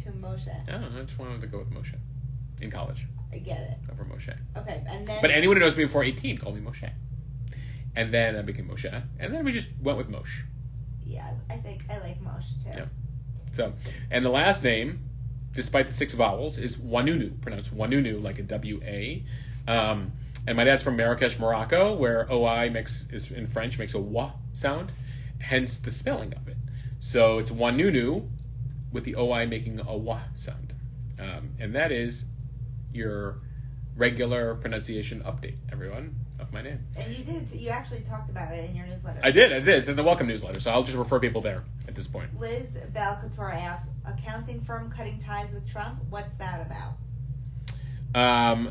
to Moshe? I don't know, I just wanted to go with Moshe in college. I get it. Over Moshe. Okay, and then... But anyone who knows me before 18 called me Moshe. And then I became Moshe. And then we just went with Mosh. Yeah, I think I like Mosh too. Yeah. So, and the last name, despite the 6 vowels, is Wanunu, pronounced Wanunu, like a W-A. And my dad's from Marrakesh, Morocco, where O-I is in French, makes a wa sound, hence the spelling of it. So it's Wanunu with the O-I making a wa sound. And that is your regular pronunciation update, everyone, of my name. And you actually talked about it in your newsletter. I did. It's in the welcome newsletter, so I'll just refer people there at this point. Liz Balcouture asks, accounting firm cutting ties with Trump? What's that about?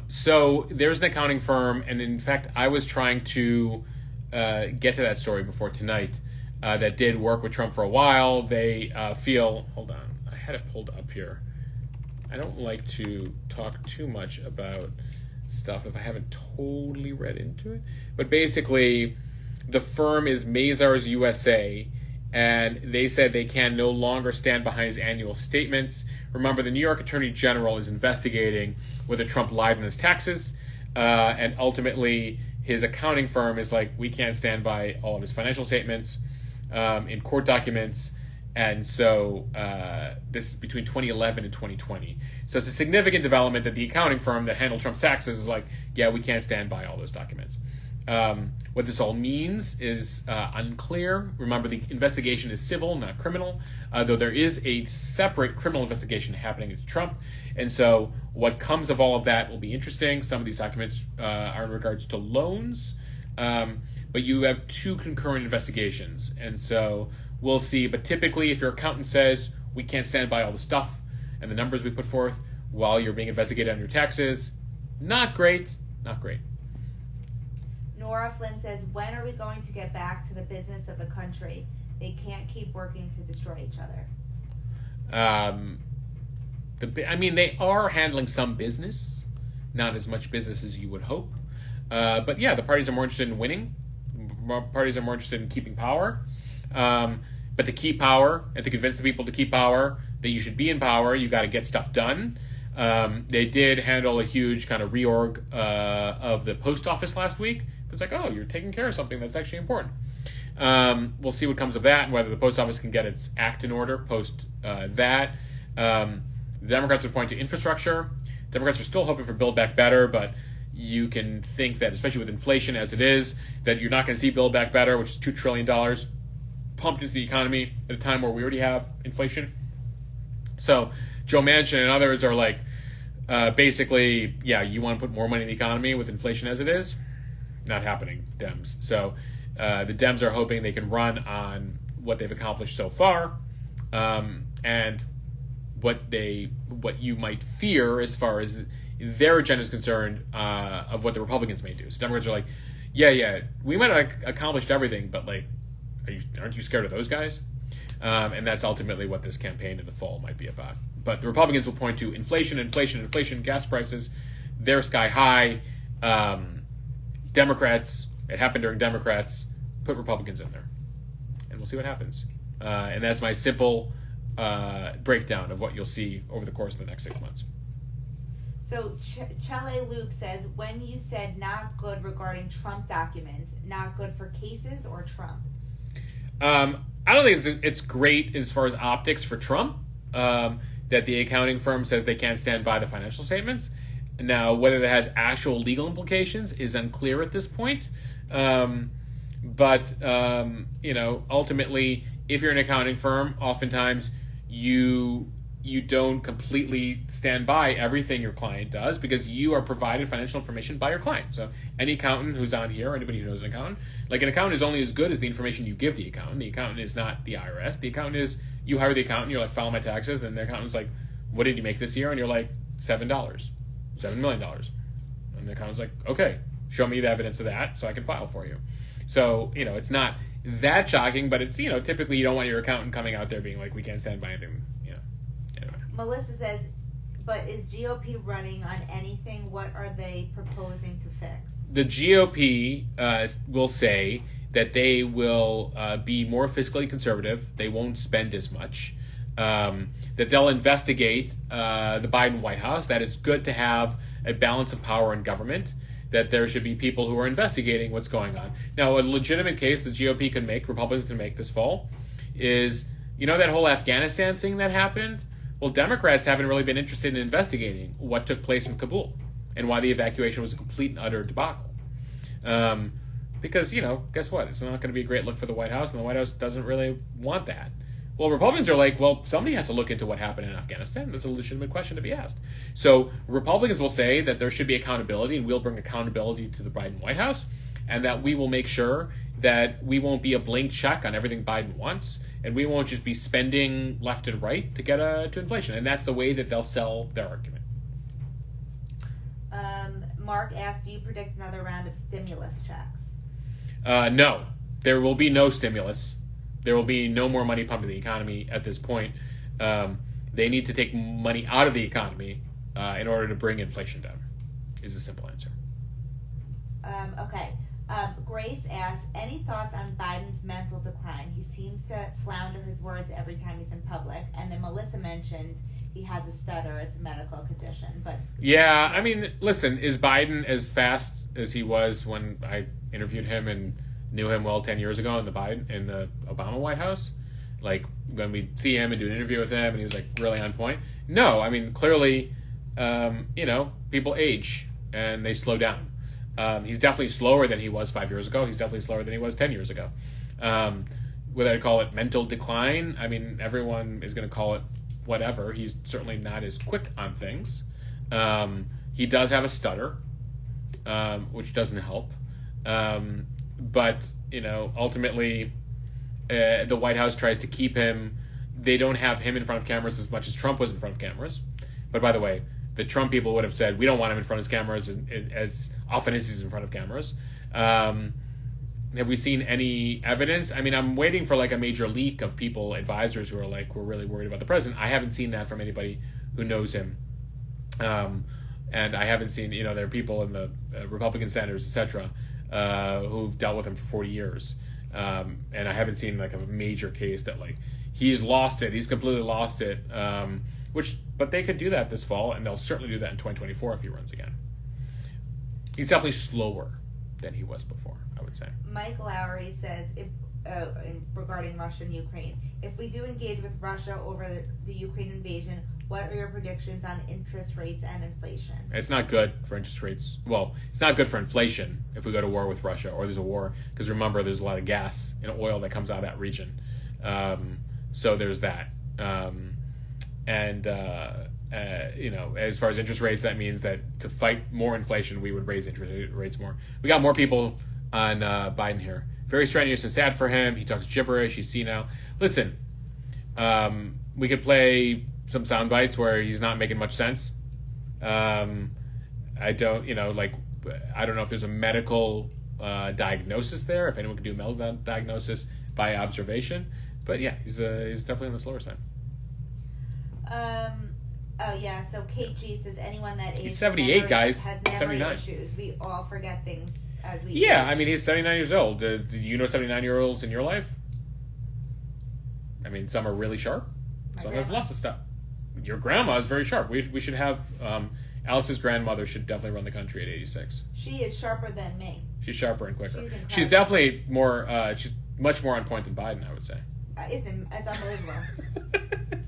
So there's an accounting firm, and in fact, I was trying to get to that story before tonight, that did work with Trump for a while. They feel... Hold on. I had it pulled up here. I don't like to talk too much about stuff if I haven't totally read into it. But basically, the firm is Mazars USA, and they said they can no longer stand behind his annual statements. Remember, the New York Attorney General is investigating whether Trump lied on his taxes, and ultimately his accounting firm is like, we can't stand by all of his financial statements in court documents. And so this is between 2011 and 2020. So it's a significant development that the accounting firm that handled Trump's taxes is like, yeah, we can't stand by all those documents. What this all means is unclear. Remember, the investigation is civil, not criminal, though there is a separate criminal investigation happening into Trump. And so what comes of all of that will be interesting. Some of these documents are in regards to loans, but you have 2 concurrent investigations. And so we'll see. But typically, if your accountant says, we can't stand by all the stuff and the numbers we put forth while you're being investigated on your taxes, not great, not great. Nora Flynn says, when are we going to get back to the business of the country? They can't keep working to destroy each other. They are handling some business, not as much business as you would hope. But yeah, the parties are more interested in winning. Parties are more interested in keeping power. But to keep power and to convince the people to keep power, that you should be in power, you got to get stuff done. They did handle a huge kind of reorg of the post office last week. It's like, oh, you're taking care of something that's actually important. We'll see what comes of that and whether the post office can get its act in order post that. The Democrats would point to infrastructure. Democrats are still hoping for Build Back Better, but you can think that, especially with inflation as it is, that you're not going to see Build Back Better, which is $2 trillion pumped into the economy at a time where we already have inflation. So Joe Manchin and others are like, basically, yeah, you want to put more money in the economy with inflation as it is? Not happening, Dems. So the Dems are hoping they can run on what they've accomplished so far, and what you might fear as far as their agenda is concerned of what the Republicans may do. So Democrats are like, yeah, we might have accomplished everything, but like, aren't you scared of those guys? And that's ultimately what this campaign in the fall might be about. But the Republicans will point to inflation, gas prices, they're sky high. Democrats, it happened during Democrats, put Republicans in there. And we'll see what happens. And that's my simple breakdown of what you'll see over the course of the next 6 months. So Chele Loop says, when you said not good regarding Trump documents, not good for cases or Trump? I don't think it's great as far as optics for Trump, that the accounting firm says they can't stand by the financial statements. Now, whether that has actual legal implications is unclear at this point. But ultimately, if you're an accounting firm, oftentimes you don't completely stand by everything your client does because you are provided financial information by your client. So any accountant who's on here, or anybody who knows an accountant, like an accountant is only as good as the information you give the accountant. The accountant is not the IRS. The accountant is, you hire the accountant, you're like, file my taxes, and the accountant's like, what did you make this year? And you're like, $7 million. And the accountant's like, okay, show me the evidence of that so I can file for you. So, it's not that shocking, but it's, typically you don't want your accountant coming out there being like, we can't stand by anything, Anyway. Melissa says, but is GOP running on anything? What are they proposing to fix? The GOP will say that they will be more fiscally conservative. They won't spend as much. That they'll investigate the Biden White House, that it's good to have a balance of power in government, that there should be people who are investigating what's going on. Now, a legitimate case the GOP can make, Republicans can make this fall, is, that whole Afghanistan thing that happened? Well, Democrats haven't really been interested in investigating what took place in Kabul and why the evacuation was a complete and utter debacle. Because, guess what? It's not going to be a great look for the White House, and the White House doesn't really want that. Well, Republicans are like, well, somebody has to look into what happened in Afghanistan. That's a legitimate question to be asked. So Republicans will say that there should be accountability, and we'll bring accountability to the Biden White House, and that we will make sure that we won't be a blank check on everything Biden wants, and we won't just be spending left and right to get to inflation. And that's the way that they'll sell their argument. Mark asked, do you predict another round of stimulus checks? No. There will be no stimulus. There will be no more money pumped into the economy at this point. They need to take money out of the economy in order to bring inflation down, is a simple answer. Okay. Grace asks, any thoughts on Biden's mental decline? He seems to flounder his words every time he's in public. And then Melissa mentioned he has a stutter. It's a medical condition. But yeah, I mean, listen, is Biden as fast as he was when I interviewed him and knew him well 10 years ago in the Obama White House? Like, when we see him and do an interview with him and he was like really on point? No, I mean, clearly, people age and they slow down. He's definitely slower than he was 5 years ago. He's definitely slower than he was 10 years ago. Whether I call it mental decline, I mean, everyone is going to call it whatever. He's certainly not as quick on things. He does have a stutter, which doesn't help. But, ultimately, the White House tries to keep him. They don't have him in front of cameras as much as Trump was in front of cameras. But by the way, the Trump people would have said, we don't want him in front of cameras as often as he's in front of cameras. Have we seen any evidence? I mean, I'm waiting for like a major leak of people, advisors who are like, we're really worried about the president. I haven't seen that from anybody who knows him. And I haven't seen, there are people in the Republican senators, etc., who've dealt with him for 40 years. And I haven't seen like a major case that like, he's lost it. He's completely lost it. But they could do that this fall, and they'll certainly do that in 2024 if he runs again. He's definitely slower than he was before, I would say. Mike Lowry says, regarding Russia and Ukraine, if we do engage with Russia over the Ukraine invasion, what are your predictions on interest rates and inflation? It's not good for interest rates. Well, it's not good for inflation if we go to war with Russia or there's a war, because remember, there's a lot of gas and oil that comes out of that region. So there's that. As far as interest rates, that means that to fight more inflation, we would raise interest rates more. We got more people on Biden here. Very strenuous and sad for him. He talks gibberish. He's senile. Listen, we could play some sound bites where he's not making much sense. I don't, I don't know if there's a medical diagnosis there, if anyone can do a medical diagnosis by observation. But yeah, he's definitely on the slower side. Oh yeah. So Kate G says anyone that he's 78, guys. Has memory 79 issues. We all forget things as we. Yeah, age. I mean he's 79 years old. Do you know 79-year-olds in your life? I mean, some are really sharp. Some have lost of stuff. Your grandma is very sharp. We should have Alex's grandmother should definitely run the country at 86. She is sharper than me. She's sharper and quicker. She's definitely more. She's much more on point than Biden, I would say. It's unbelievable.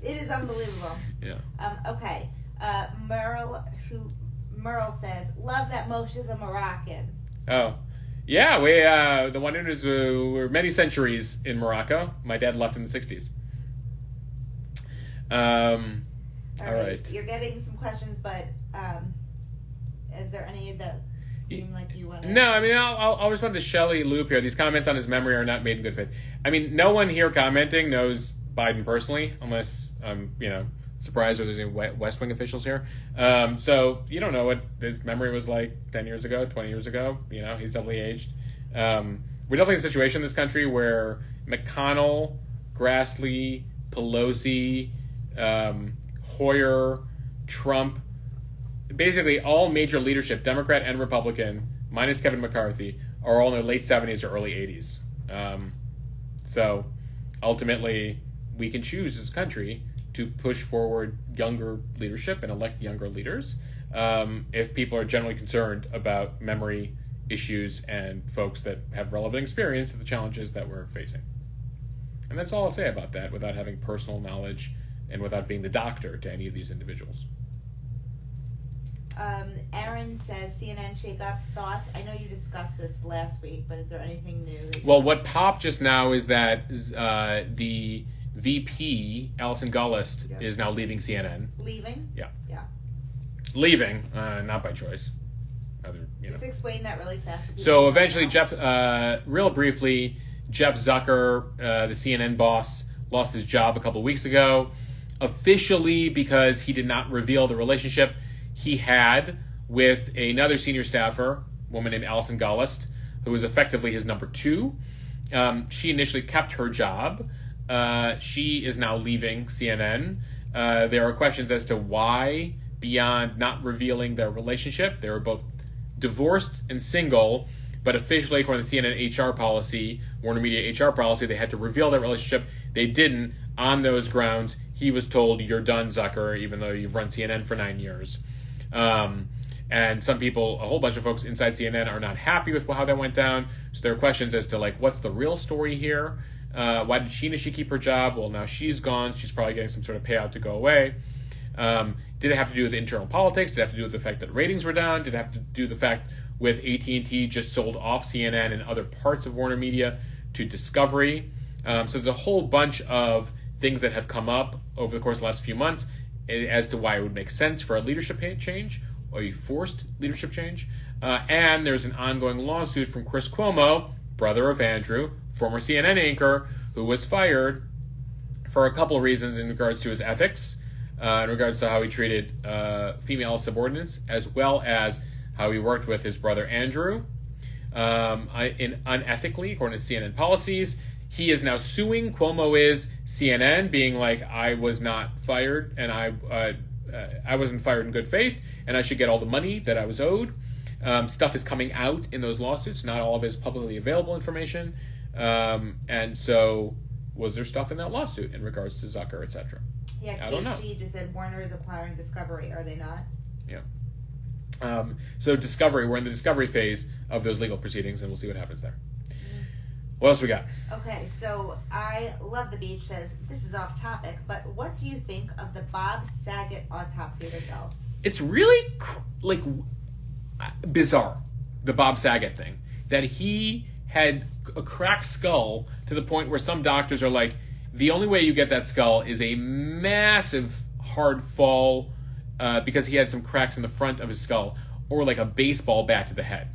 It is unbelievable. Yeah. Okay. Merle says, love that Mosh is a Moroccan. Oh. Yeah, we the Wanunas were many centuries in Morocco. My dad left in the 60s. All right. You're getting some questions, but is there any that seem like you want to... No, I mean, I'll respond to Shelley Loop here. These comments on his memory are not made in good faith. I mean, no one here commenting knows Biden personally, unless I'm, surprised there's any West Wing officials here. So you don't know what his memory was like 10 years ago, 20 years ago. He's definitely aged. We're definitely in a situation in this country where McConnell, Grassley, Pelosi, Hoyer, Trump, basically all major leadership, Democrat and Republican, minus Kevin McCarthy, are all in their late 70s or early 80s. So ultimately, we can choose as a country to push forward younger leadership and elect younger leaders if people are generally concerned about memory issues and folks that have relevant experience of the challenges that we're facing. And that's all I'll say about that without having personal knowledge and without being the doctor to any of these individuals. Aaron says, CNN shake-up thoughts. I know you discussed this last week, but is there anything new? Well, what popped just now is that the VP, Alison Gullist, is now leaving CNN. Leaving? Yeah. Yeah. Leaving, not by choice. Just explain that really fast. So eventually, real briefly, Jeff Zucker, the CNN boss, lost his job a couple weeks ago, officially because he did not reveal the relationship he had with another senior staffer, a woman named Alison Gullist, who was effectively his number two. She initially kept her job. She is now leaving CNN. There are questions as to why, beyond not revealing their relationship. They were both divorced and single, but officially, according to CNN HR policy, Warner Media HR policy, they had to reveal their relationship. They didn't. On those grounds, he was told, "You're done, Zucker," even though you've run CNN for 9 years. And some people, a whole bunch of folks inside CNN are not happy with how that went down. So there are questions as to, what's the real story here? Why did she keep her job? Well, now she's gone. She's probably getting some sort of payout to go away. Did it have to do with internal politics? Did it have to do with the fact that ratings were down? Did it have to do with the fact with AT&T just sold off CNN and other parts of Warner Media to Discovery? So there's a whole bunch of things that have come up over the course of the last few months as to why it would make sense for a leadership change or a forced leadership change. And there's an ongoing lawsuit from Chris Cuomo, brother of Andrew, former CNN anchor, who was fired for a couple of reasons in regards to his ethics, in regards to how he treated female subordinates, as well as how he worked with his brother Andrew unethically, according to CNN policies. He is now suing, Cuomo is, CNN, being like, I was not fired, and I wasn't fired in good faith, and I should get all the money that I was owed. Stuff is coming out in those lawsuits. Not all of it is publicly available information. And so, was there stuff in that lawsuit in regards to Zucker, etc.? Yeah, I don't know. KG just said Warner is acquiring Discovery. Are they not? Yeah. So Discovery, we're in the Discovery phase of those legal proceedings, and we'll see what happens there. What else we got? Okay, so I Love the Beach says, this is off topic, but what do you think of the Bob Saget autopsy results? It's really, bizarre, the Bob Saget thing. That he had a cracked skull to the point where some doctors are like, the only way you get that skull is a massive hard fall because he had some cracks in the front of his skull, or like a baseball bat to the head.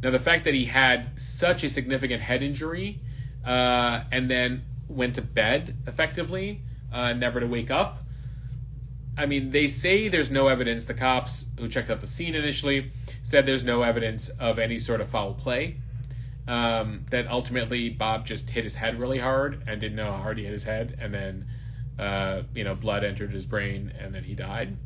Now, the fact that he had such a significant head injury and then went to bed, effectively, never to wake up, I mean, they say there's no evidence. The cops who checked out the scene initially said there's no evidence of any sort of foul play. That ultimately Bob just hit his head really hard and didn't know how hard he hit his head, and then blood entered his brain, and then he died.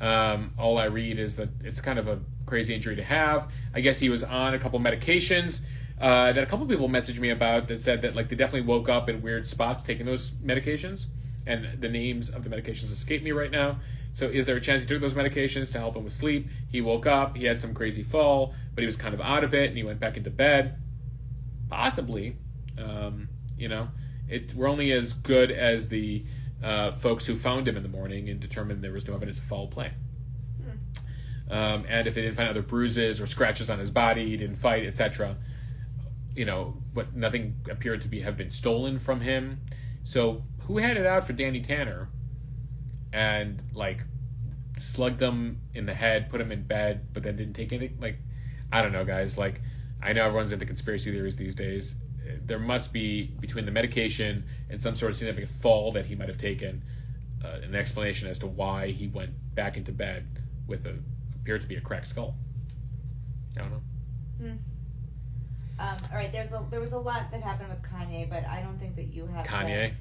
All I read is that it's kind of a crazy injury to have. I guess he was on a couple medications that a couple people messaged me about that said that like they definitely woke up in weird spots taking those medications, and the names of the medications escape me right now. So is there a chance he took those medications to help him with sleep? He woke up, he had some crazy fall, but he was kind of out of it, and he went back into bed. Possibly. We're only as good as the folks who found him in the morning and determined there was no evidence of foul play. And if they didn't find other bruises or scratches on his body, he didn't fight, etc., but nothing appeared to have been stolen from him. So who had it out for Danny Tanner and slugged him in the head, put him in bed, but then didn't take anything? I don't know, guys. I know everyone's into conspiracy theories these days. There must be, between the medication and some sort of significant fall that he might have taken, an explanation as to why he went back into bed with appeared to be a cracked skull. I don't know. All right, there was a lot that happened with Kanye, but I don't think that you have Kanye?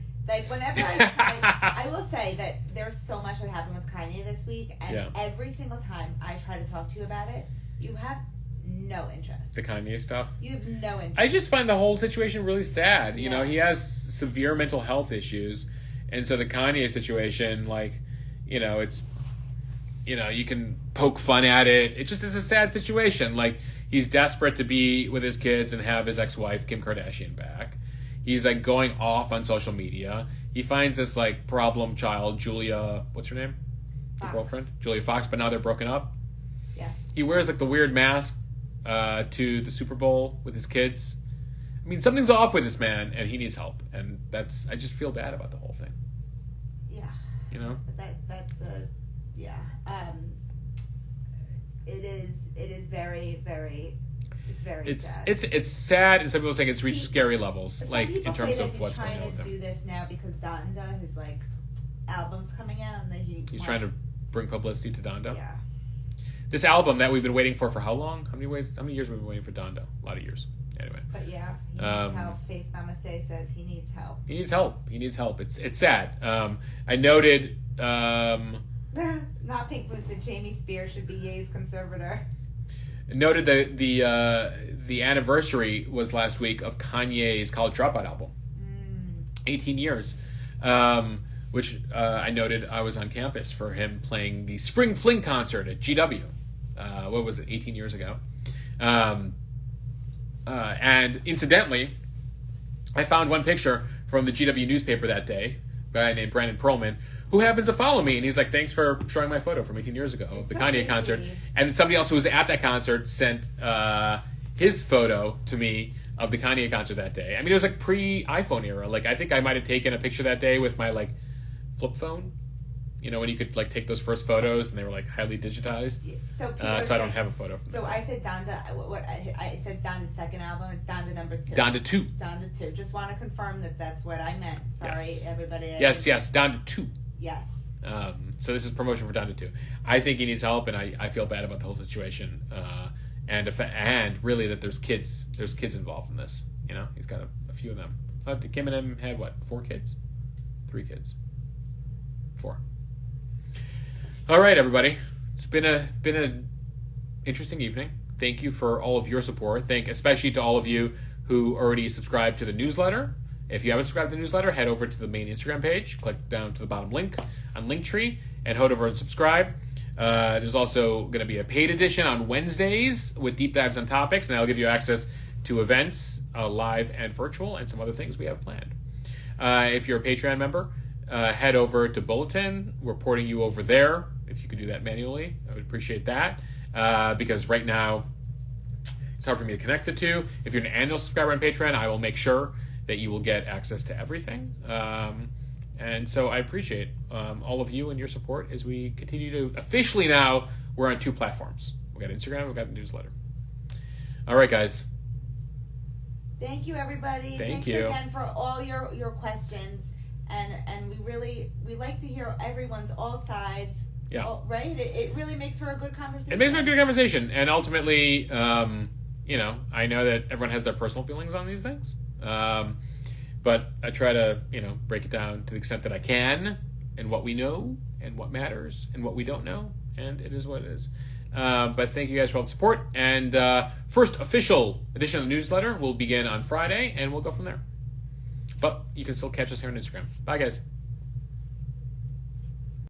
Whenever I will say that there's so much that happened with Kanye this week, and every single time I try to talk to you about it, you have no interest. The Kanye stuff? You have no interest. I just find the whole situation really sad. Yeah. He has severe mental health issues, and so the Kanye situation, it's, you can poke fun at it. It just is a sad situation. He's desperate to be with his kids and have his ex-wife, Kim Kardashian, back. He's, going off on social media. He finds this, problem child, Julia, what's her name? The girlfriend? Julia Fox, but now they're broken up. Yeah. He wears, the weird mask to the Super Bowl with his kids. I mean, something's off with this man, and he needs help. And I just feel bad about the whole thing. Yeah. It is very, very... It's sad. It's sad, and some people are saying it's reached scary levels, in terms of what's going on with him. He's trying to do this now because Donda, his album's coming out, and that he's trying to bring publicity to Donda. Yeah. This album that we've been waiting for how long? How many years have we been waiting for Donda? A lot of years. Anyway. But yeah, he needs help. Faith Namaste says he needs help. He needs help. It's sad. I noted. Not Pink Boots and Jamie Spears should be Ye's conservator. Noted that the anniversary was last week of Kanye's College Dropout album. 18 years. Which I noted I was on campus for him playing the Spring Fling concert at GW. What was it, 18 years ago? And incidentally, I found one picture from the GW newspaper that day, a guy named Brandon Perlman, who happens to follow me, and he's like, thanks for showing my photo from 18 years ago of the Kanye concert. And somebody else who was at that concert sent his photo to me of the Kanye concert that day. I mean, it was pre-iPhone era. I think I might have taken a picture that day with my flip phone. When you could take those first photos and they were highly digitized. So I don't have a photo. So I said Donda. I said Donda's second album. It's Donda number 2. Donda 2. Donda 2. Just want to confirm that that's what I meant. Sorry, everybody. Yes. Donda 2. Yes. So this is promotion for Donda 2. I think he needs help, and I feel bad about the whole situation. And really that there's kids involved in this. He's got a few of them. Kim and him had 4 kids? 3 kids. 4. All right, everybody. It's been an interesting evening. Thank you for all of your support. Especially to all of you who already subscribed to the newsletter. If you haven't subscribed to the newsletter, head over to the main Instagram page, click down to the bottom link on Linktree, and head over and subscribe. There's also going to be a paid edition on Wednesdays with deep dives on topics, and that'll give you access to events, live and virtual, and some other things we have planned. If you're a Patreon member, head over to Bulletin. We're porting you over there. If you could do that manually, I would appreciate that. Because right now, it's hard for me to connect the two. If you're an annual subscriber on Patreon, I will make sure that you will get access to everything. And so I appreciate all of you and your support as we continue to officially now, we're on 2 platforms. We've got Instagram, we've got the newsletter. All right, guys. Thank you, everybody. Thanks again for all your questions. and we like to hear everyone's all sides. Yeah. Right? It really makes for a good conversation. It makes for a good conversation, and ultimately, I know that everyone has their personal feelings on these things, but I try to, break it down to the extent that I can, and what we know, and what matters, and what we don't know, and it is what it is. But thank you guys for all the support, and first official edition of the newsletter will begin on Friday, and we'll go from there. But you can still catch us here on Instagram. Bye, guys.